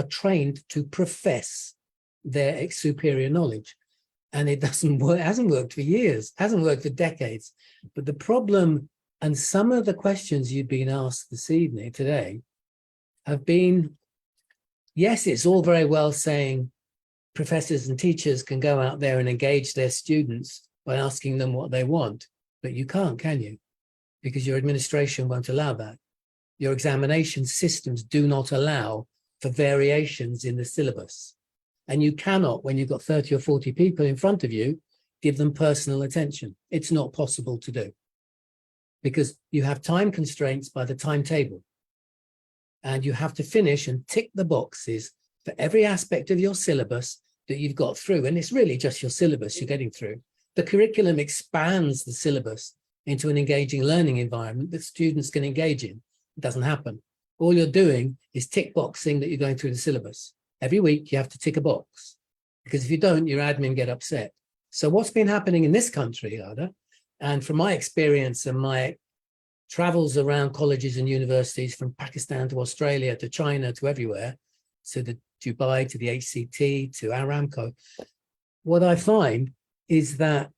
trained to profess their superior knowledge. And it doesn't work, hasn't worked for years, hasn't worked for decades. But the problem, and some of the questions you've been asked this evening, today, have been, yes, it's all very well saying professors and teachers can go out there and engage their students by asking them what they want, but you can't, can you? Because your administration won't allow that. Your examination systems do not allow for variations in the syllabus. And you cannot, when you've got 30 or 40 people in front of you, give them personal attention. It's not possible to do because you have time constraints by the timetable. and you have to finish and tick the boxes for every aspect of your syllabus that you've got through. And it's really just your syllabus you're getting through. The curriculum expands the syllabus into an engaging learning environment that students can engage in. It doesn't happen. All you're doing is tick boxing that you're going through the syllabus. Every week you have to tick a box, because if you don't, your admin get upset. So what's been happening in this country, Ada, and from my experience and my travels around colleges and universities from Pakistan to Australia to China to everywhere, to the Dubai, to the HCT, to Aramco, what I find is that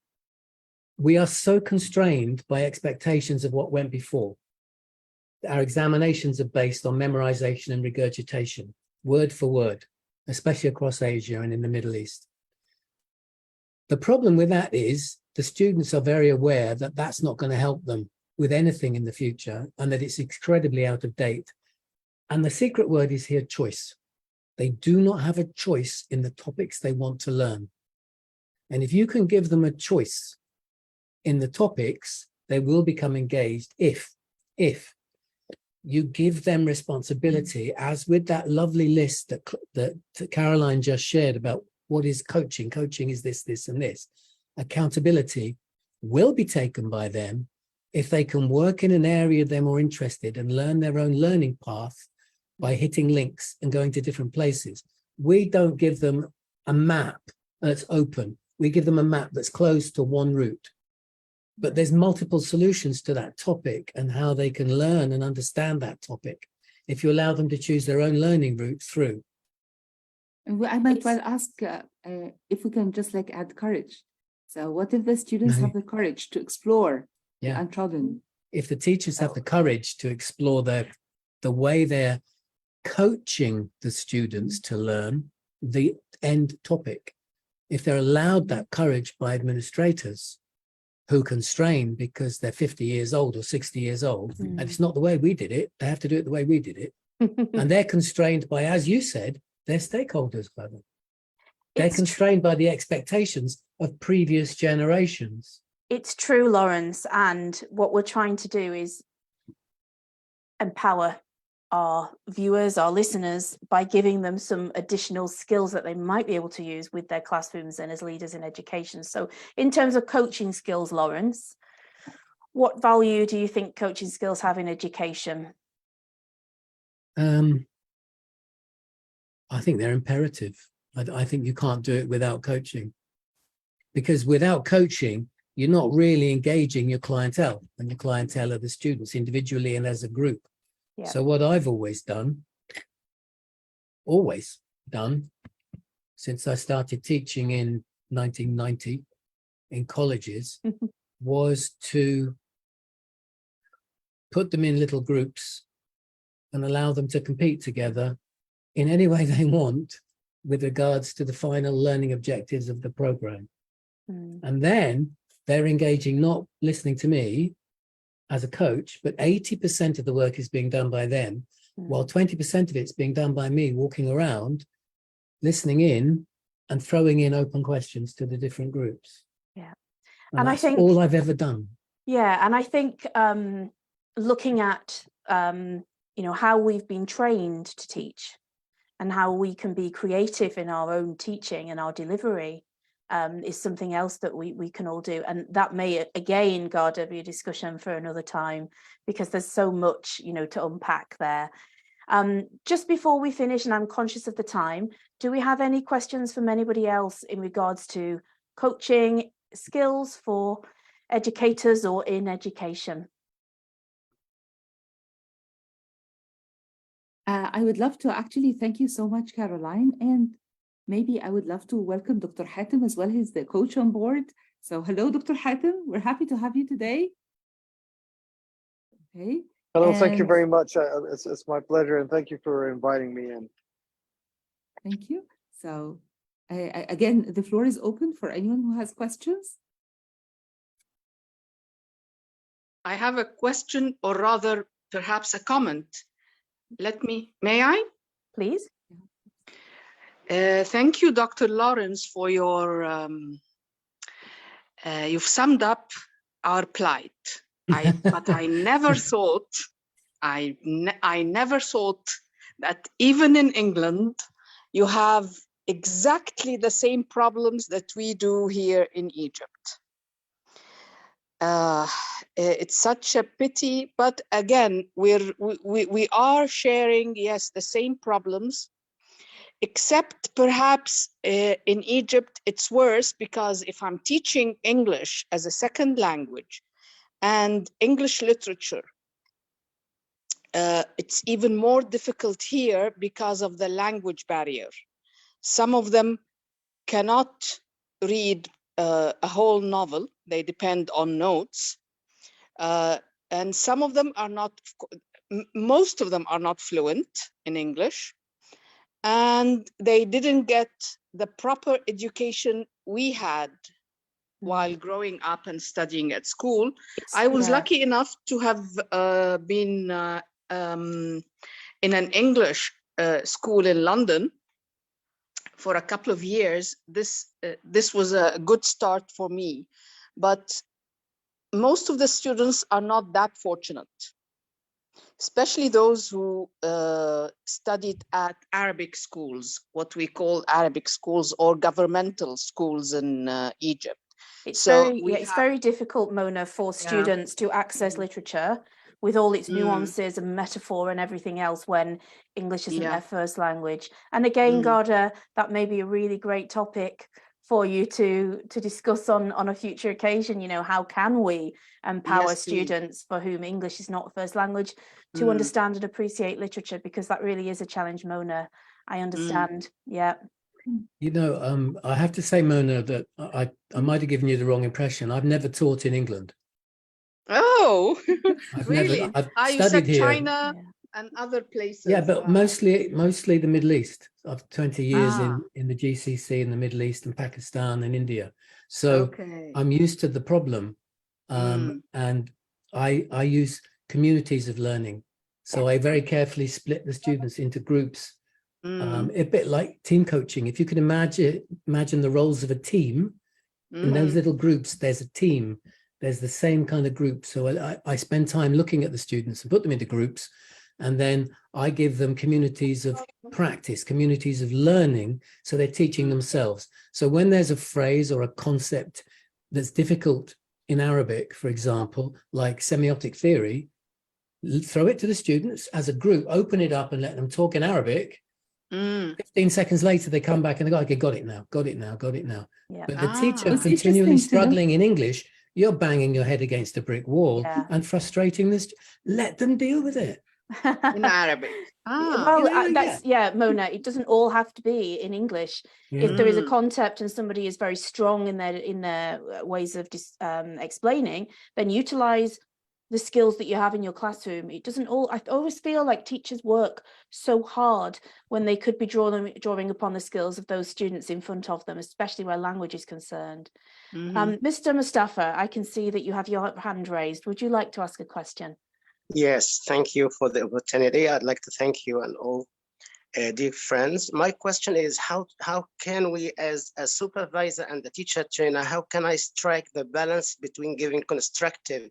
we are so constrained by expectations of what went before. Our examinations are based on memorization and regurgitation, word for word, especially across Asia and in the Middle East. The problem with that is the students are very aware that that's not going to help them with anything in the future, and that it's incredibly out of date. And the secret word is here, choice. They do not have a choice in the topics they want to learn. And if you can give them a choice in the topics, they will become engaged if you give them responsibility, as with that lovely list that Caroline just shared about what is coaching. Coaching is this, this, and this. Accountability will be taken by them if they can work in an area they're more interested and learn their own learning path by hitting links and going to different places. We don't give them a map that's open. We give them a map that's closed to one route. But there's multiple solutions to that topic and how they can learn and understand that topic if you allow them to choose their own learning route through. I might well ask if we can just like add courage. So what if the students have the courage to explore the untrodden? If the teachers have the courage to explore the way they're coaching the students to learn the end topic, if they're allowed that courage by administrators who constrain because they're 50 years old or 60 years old, and it's not the way we did it, they have to do it the way we did it. And they're constrained by, as you said, their stakeholders, brother. They're constrained by the expectations of previous generations. It's true, Lawrence. And what we're trying to do is empower our viewers, our listeners, by giving them some additional skills that they might be able to use with their classrooms and as leaders in education. So in terms of coaching skills, Lawrence, what value do you think coaching skills have in education? I think they're imperative. I think you can't do it without coaching, because without coaching, you're not really engaging your clientele, and your clientele are the students individually and as a group. Yeah. So what I've always done since I started teaching in 1990 in colleges was to put them in little groups and allow them to compete together in any way they want with regards to the final learning objectives of the program. And then they're engaging, not listening to me as a coach, but 80% of the work is being done by them, while 20% of it's being done by me walking around, listening in and throwing in open questions to the different groups. Yeah. And that's all I've ever done. Yeah. And I think looking at, how we've been trained to teach and how we can be creative in our own teaching and our delivery is something else that we can all do. And that may, again, Garda, be a discussion for another time, because there's so much, to unpack there. Just before we finish, and I'm conscious of the time, do we have any questions from anybody else in regards to coaching skills for educators or in education? I would love to actually thank you so much, Caroline. And maybe I would love to welcome Dr. Hatem as well. He's the coach on board. So hello, Dr. Hatem. We're happy to have you today. Okay. Hello, thank you very much. It's my pleasure, and thank you for inviting me in. Thank you. So again, the floor is open for anyone who has questions. I have a question, or rather perhaps a comment. May I? Please. Thank you, Dr. Lawrence, for your, you've summed up our plight. But I never thought I never thought that even in England, you have exactly the same problems that we do here in Egypt. It's such a pity, but again, we are sharing, yes, the same problems, except perhaps in Egypt, it's worse because if I'm teaching English as a second language and English literature, it's even more difficult here because of the language barrier. Some of them cannot read a whole novel. They depend on notes. And some of them are not, most of them are not fluent in English. And they didn't get the proper education we had while growing up and studying at school. I was lucky enough to have been in an English school in London for a couple of years. This was a good start for me, but most of the students are not that fortunate, especially those who studied at Arabic schools, what we call Arabic schools or governmental schools in Egypt. It's very difficult, Mona, for students to access literature with all its nuances and metaphor and everything else when English isn't their first language. And again, Garda, that may be a really great topic for you to discuss on a future occasion. You know, how can we empower students for whom English is not first language to understand and appreciate literature, because that really is a challenge, Mona. I understand. Yeah. You know, I have to say, Mona, that I might have given you the wrong impression. I've never taught in England. Oh, really? I've you studied said here. China and other places. Yeah, but mostly the Middle East. I've 20 years in the GCC in the Middle East and Pakistan and India. So I'm used to the problem. And I use communities of learning. So I very carefully split the students into groups. A bit like team coaching. If you can imagine the roles of a team, in those little groups, there's a team, there's the same kind of group. So I spend time looking at the students and put them into groups, and then I give them communities of practice, communities of learning, so they're teaching themselves. So when there's a phrase or a concept that's difficult in Arabic, for example, like semiotic theory, throw it to the students as a group, open it up and let them talk in Arabic. 15 seconds later, they come back and they go, okay, got it now. Yeah. But the teacher continually struggling in English, you're banging your head against a brick wall and frustrating this. Let them deal with it. In Arabic. Mona, it doesn't all have to be in English. If there is a concept and somebody is very strong in their ways of explaining, then utilize the skills that you have in your classroom. It doesn't all, I always feel like teachers work so hard when they could be drawing upon the skills of those students in front of them, especially where language is concerned. Mr. Mustafa, I can see that you have your hand raised. Would you like to ask a question? Yes, thank you for the opportunity. I'd like to thank you and all dear friends. My question is, how can we, as a supervisor and a teacher trainer, how can I strike the balance between giving constructive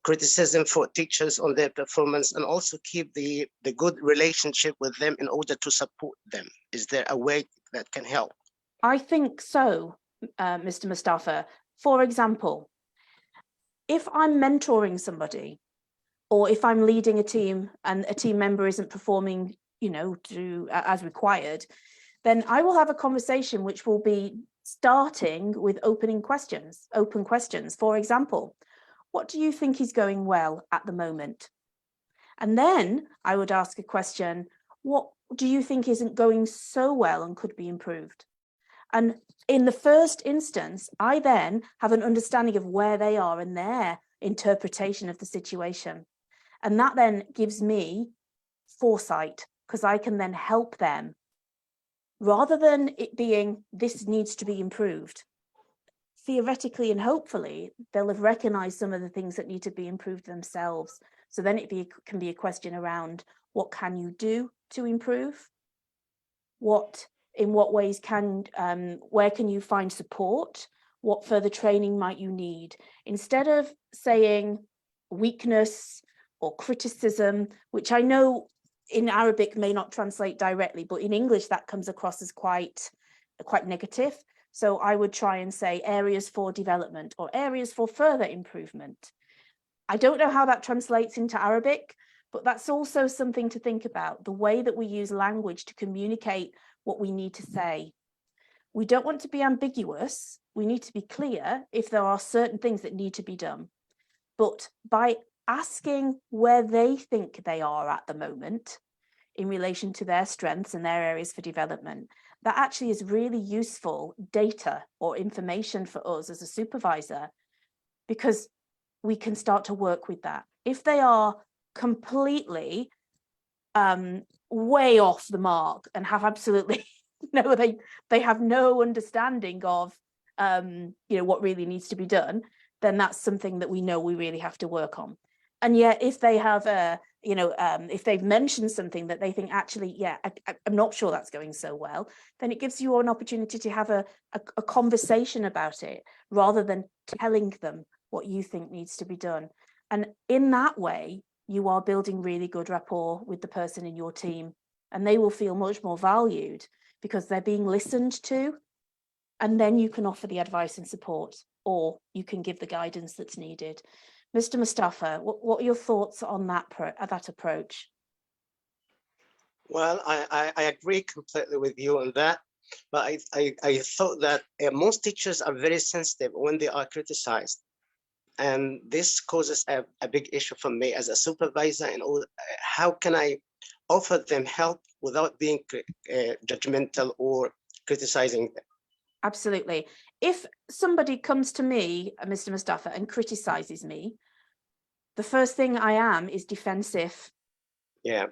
criticism for teachers on their performance and also keep the good relationship with them in order to support them? Is there a way that can help? I think so, Mr. Mustafa. For example, if I'm mentoring somebody, or if I'm leading a team and a team member isn't performing, as required, then I will have a conversation which will be starting with open questions. For example, what do you think is going well at the moment? And then I would ask a question, what do you think isn't going so well and could be improved? And in the first instance, I then have an understanding of where they are and their interpretation of the situation. And that then gives me foresight, because I can then help them rather than it being, this needs to be improved. Theoretically and hopefully, they'll have recognized some of the things that need to be improved themselves. So then it can be a question around, what can you do to improve? In what ways where can you find support? What further training might you need? Instead of saying weakness or criticism, which I know in Arabic may not translate directly, but in English that comes across as quite negative. So I would try and say areas for development or areas for further improvement. I don't know how that translates into Arabic, but that's also something to think about, the way that we use language to communicate what we need to say. We don't want to be ambiguous. We need to be clear if there are certain things that need to be done. But by asking where they think they are at the moment in relation to their strengths and their areas for development, that actually is really useful data or information for us as a supervisor, because we can start to work with that. If they are completely way off the mark and have absolutely no, they have no understanding of what really needs to be done, then that's something that we know we really have to work on. And yet, if they have if they've mentioned something that they think actually, yeah, I'm not sure that's going so well, then it gives you an opportunity to have a conversation about it rather than telling them what you think needs to be done. And in that way, you are building really good rapport with the person in your team, and they will feel much more valued because they're being listened to. And then you can offer the advice and support, or you can give the guidance that's needed. Mr. Mustafa, what are your thoughts on that approach? Well, I agree completely with you on that, but I thought that most teachers are very sensitive when they are criticized. And this causes a big issue for me as a supervisor. And how can I offer them help without being judgmental or criticizing them? Absolutely. If somebody comes to me, Mr. Mustafa, and criticizes me, the first thing I am is defensive. Yeah.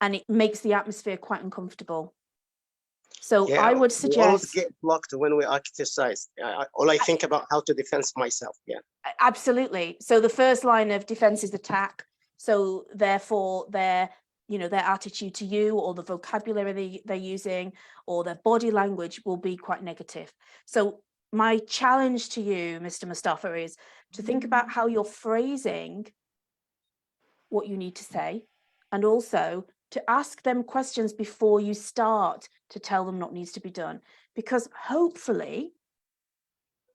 And it makes the atmosphere quite uncomfortable. So yeah, I would we suggest... always get blocked when we are criticized. All I think about how to defend myself. Yeah. Absolutely. So the first line of defense is attack. So therefore their attitude to you, or the vocabulary they're using, or their body language will be quite negative. So my challenge to you, Mr. Mustafa, is to think about how you're phrasing what you need to say, and also to ask them questions before you start to tell them what needs to be done. Because hopefully,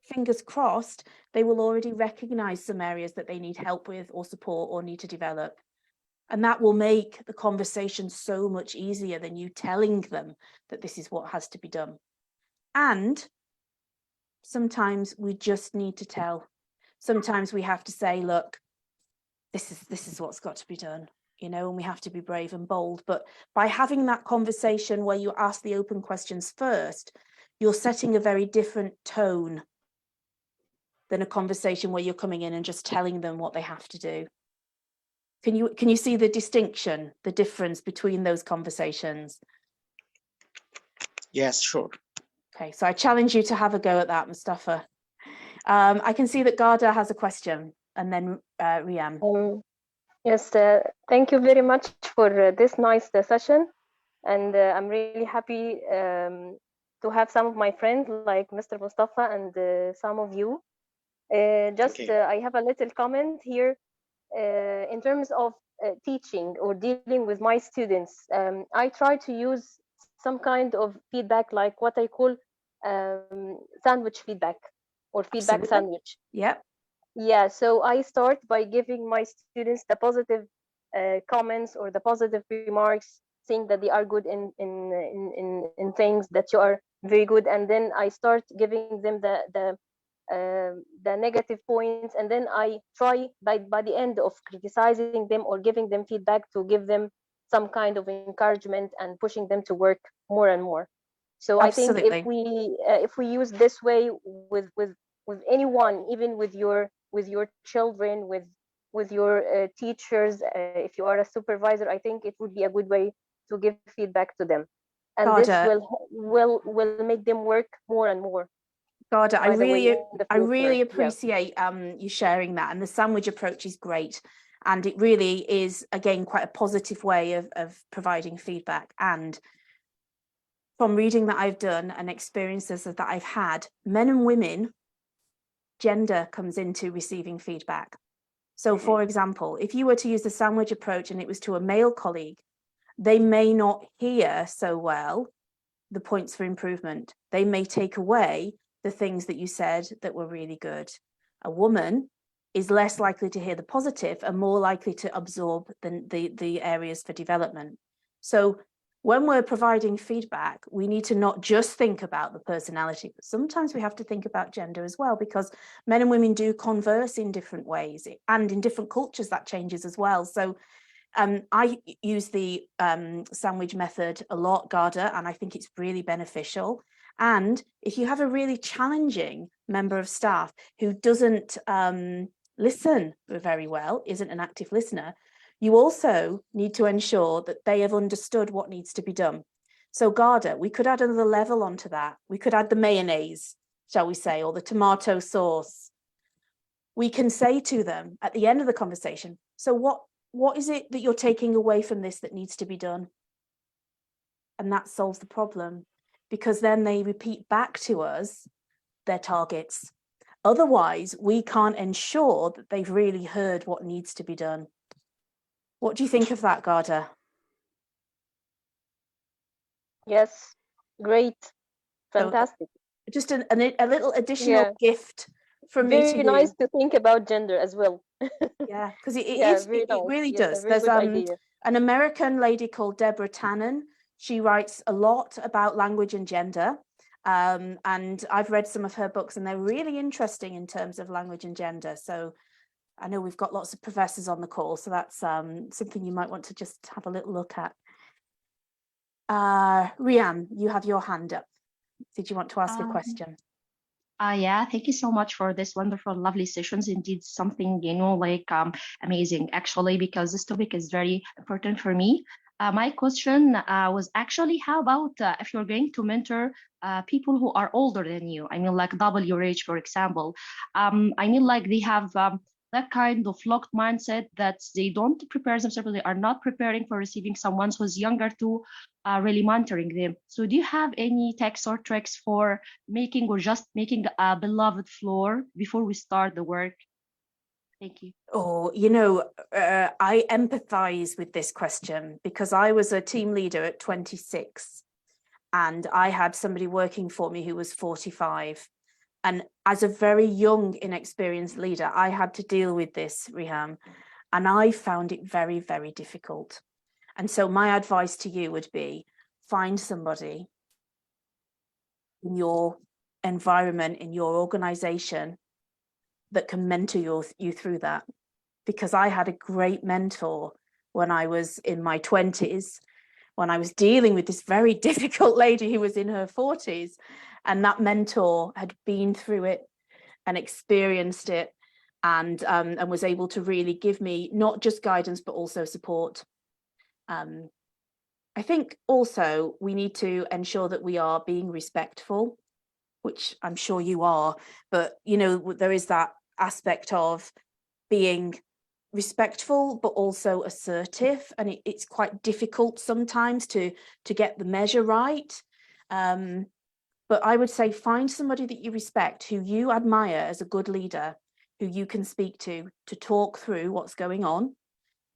fingers crossed, they will already recognize some areas that they need help with or support or need to develop. And that will make the conversation so much easier than you telling them that this is what has to be done. And sometimes we just need to tell. Sometimes we have to say, look, this is what's got to be done, and we have to be brave and bold. But by having that conversation where you ask the open questions first, you're setting a very different tone than a conversation where you're coming in and just telling them what they have to do. Can you see the distinction, the difference between those conversations? Yes, sure. Okay, so I challenge you to have a go at that, Mustafa. I can see that Garda has a question, and then Riam. Yes, thank you very much for this nice session. And I'm really happy to have some of my friends like Mr. Mustafa and some of you. I have a little comment here in terms of teaching or dealing with my students. I try to use some kind of feedback, like what I call sandwich feedback or feedback sandwich. Yep. Yeah, so I start by giving my students the positive comments or the positive remarks, saying that they are good in things, that you are very good, and then I start giving them the negative points, and then I try by the end of criticizing them or giving them feedback to give them some kind of encouragement and pushing them to work more and more. So Absolutely. I think if we use this way with anyone, even with your children, with your teachers, if you are a supervisor, I think it would be a good way to give feedback to them, and Garda, this will make them work more and more. Garda, I really appreciate yeah. You sharing that, and the sandwich approach is great, and it really is, again, quite a positive way of providing feedback. And from reading that I've done and experiences that I've had, men and women, gender comes into receiving feedback. So for example, if you were to use the sandwich approach and it was to a male colleague, they may not hear so well the points for improvement. They may take away the things that you said that were really good. A woman is less likely to hear the positive and more likely to absorb the areas for development. So when we're providing feedback, we need to not just think about the personality, but sometimes we have to think about gender as well, because men and women do converse in different ways, and in different cultures that changes as well. So I use the sandwich method a lot, Garda, and I think it's really beneficial. And if you have a really challenging member of staff who doesn't listen very well, isn't an active listener, you also need to ensure that they have understood what needs to be done. So Garda, we could add another level onto that. We could add the mayonnaise, shall we say, or the tomato sauce. We can say to them at the end of the conversation, so what is it that you're taking away from this that needs to be done? And that solves the problem, because then they repeat back to us their targets. Otherwise, we can't ensure that they've really heard what needs to be done. What do you think of that, Garda? Yes, great, fantastic. So just a little additional gift from me to very you. nice to think about gender as well. Yeah, because it really yes, does. There's an American lady called Deborah Tannen. She writes a lot about language and gender. And I've read some of her books and they're really interesting in terms of language and gender. So I know we've got lots of professors on the call, so that's something you might want to just have a little look at. Rian, you have your hand up. Did you want to ask a question? Yeah, thank you so much for this wonderful, lovely sessions. Indeed, something, amazing, actually, because this topic is very important for me. My question was actually, how about if you're going to mentor people who are older than you? I mean, like double your age, for example. I mean, like they have that kind of locked mindset that they don't prepare themselves, they are not preparing for receiving someone who's younger to really mentoring them. So do you have any tips or tricks for making a beloved floor before we start the work? Thank you. Oh, I empathize with this question because I was a team leader at 26 and I had somebody working for me who was 45. And as a very young, inexperienced leader, I had to deal with this, Riham, and I found it very, very difficult. And so my advice to you would be, find somebody in your environment, in your organization, that can mentor you through that. Because I had a great mentor when I was in my 20s, when I was dealing with this very difficult lady who was in her 40s. And that mentor had been through it and experienced it and was able to really give me not just guidance, but also support. I think also we need to ensure that we are being respectful, which I'm sure you are, but there is that aspect of being respectful, but also assertive. And it's quite difficult sometimes to get the measure right. But I would say find somebody that you respect, who you admire as a good leader, who you can speak to talk through what's going on,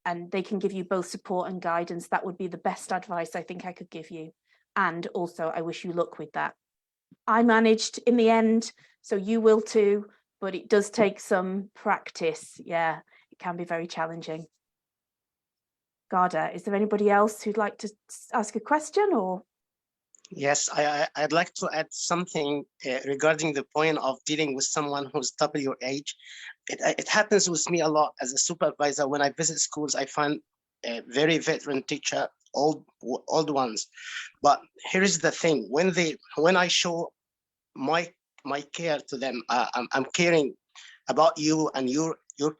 and they can give you both support and guidance. That would be the best advice I think I could give you. And also, I wish you luck with that. I managed in the end, so you will too, but it does take some practice. Yeah, it can be very challenging. Garda, is there anybody else who'd like to ask a question or? Yes, I'd like to add something regarding the point of dealing with someone who's double your age. It happens with me a lot as a supervisor. When I visit schools, I find a very veteran teacher, old ones. But here is the thing: when I show my care to them, I'm caring about you and your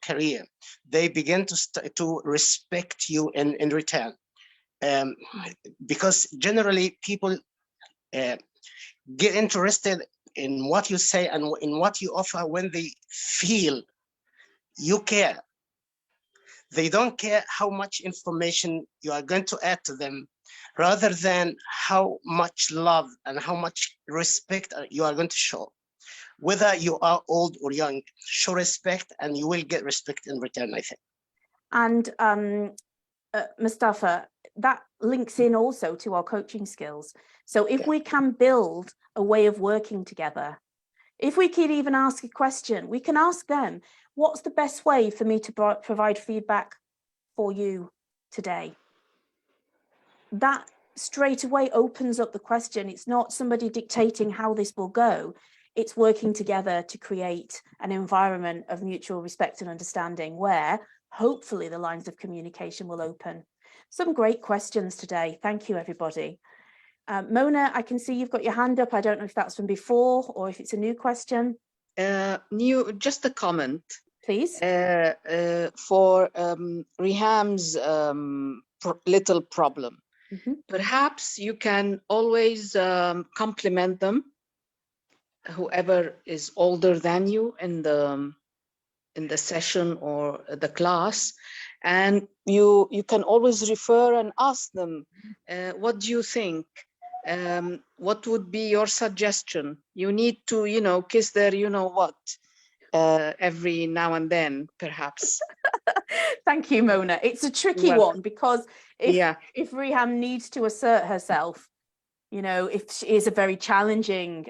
career. They begin to respect you in return, because generally people get interested in what you say and in what you offer when they feel you care. They don't care how much information you are going to add to them, rather than how much love and how much respect you are going to show. whether you are old or young. Show respect and you will get respect in return, I think. And Mustafa, that links in also to our coaching skills. So if we can build a way of working together, if we could even ask a question, we can ask them, what's the best way for me to provide feedback for you today? That straight away opens up the question. It's not somebody dictating how this will go. It's working together to create an environment of mutual respect and understanding where hopefully the lines of communication will open. Some great questions today. Thank you, everybody. Mona, I can see you've got your hand up. I don't know if that's from before or if it's a new question. Just a comment. Please. For Reham's little problem. Mm-hmm. Perhaps you can always compliment them, whoever is older than you in the session or the class, and you can always refer and ask them, what do you think? What would be your suggestion? You need to, kiss their, what, every now and then, perhaps. Thank you, Mona. It's a tricky one because if Reham needs to assert herself, if she is a very challenging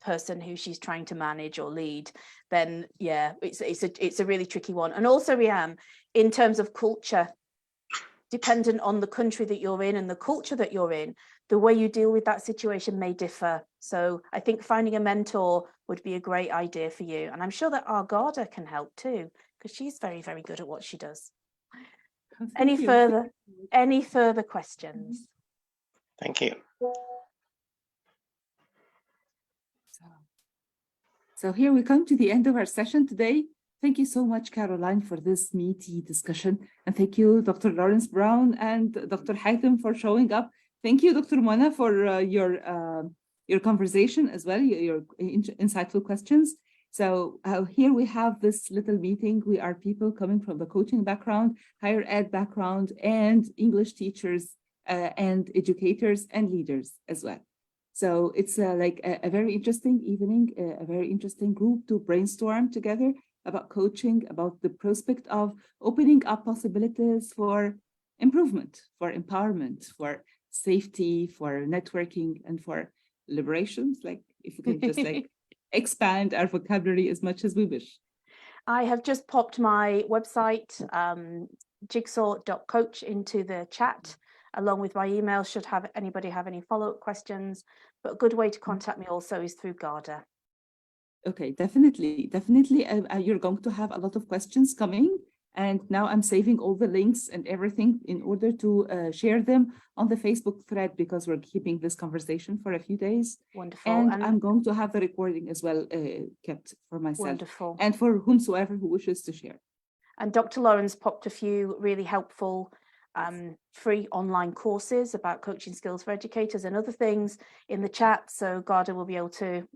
person who she's trying to manage or lead, then it's a really tricky one. And also, Reham, in terms of culture, dependent on the country that you're in and the culture that you're in, the way you deal with that situation may differ. So I think finding a mentor would be a great idea for you. And I'm sure that Garda can help too, because she's very, very good at what she does. Any further questions? Thank you. So here we come to the end of our session today. Thank you so much, Caroline, for this meaty discussion. And thank you, Dr. Lawrence Brown and Dr. Haitham for showing up. Thank you, Dr. Mona, for your conversation as well, your insightful questions. So here we have this little meeting. We are people coming from the coaching background, higher ed background, and English teachers and educators and leaders as well. So it's like a very interesting evening, a very interesting group to brainstorm together about coaching, about the prospect of opening up possibilities for improvement, for empowerment, for safety, for networking, and for liberations. Like if we could just like expand our vocabulary as much as we wish. I have just popped my website, jigsaw.coach, into the chat, along with my email, should anybody have any follow-up questions. But a good way to contact me also is through Garda. Okay, definitely. You're going to have a lot of questions coming. And now I'm saving all the links and everything in order to share them on the Facebook thread, because we're keeping this conversation for a few days. Wonderful. And I'm going to have the recording as well kept for myself. Wonderful. And for whomsoever who wishes to share. And Dr. Lawrence popped a few really helpful free online courses about coaching skills for educators and other things in the chat. So Garda will be able to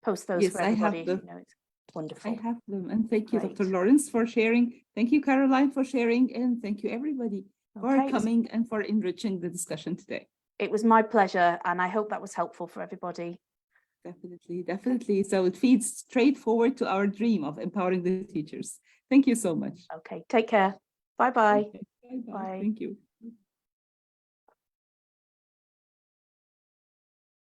post those for everybody. It's wonderful. I have them. And thank you, Dr. Lawrence, for sharing. Thank you, Caroline, for sharing. And thank you, everybody, for coming and for enriching the discussion today. It was my pleasure. And I hope that was helpful for everybody. Definitely. So it feeds straight forward to our dream of empowering the teachers. Thank you so much. Okay, take care. Bye-bye. Okay. Bye. Thank you.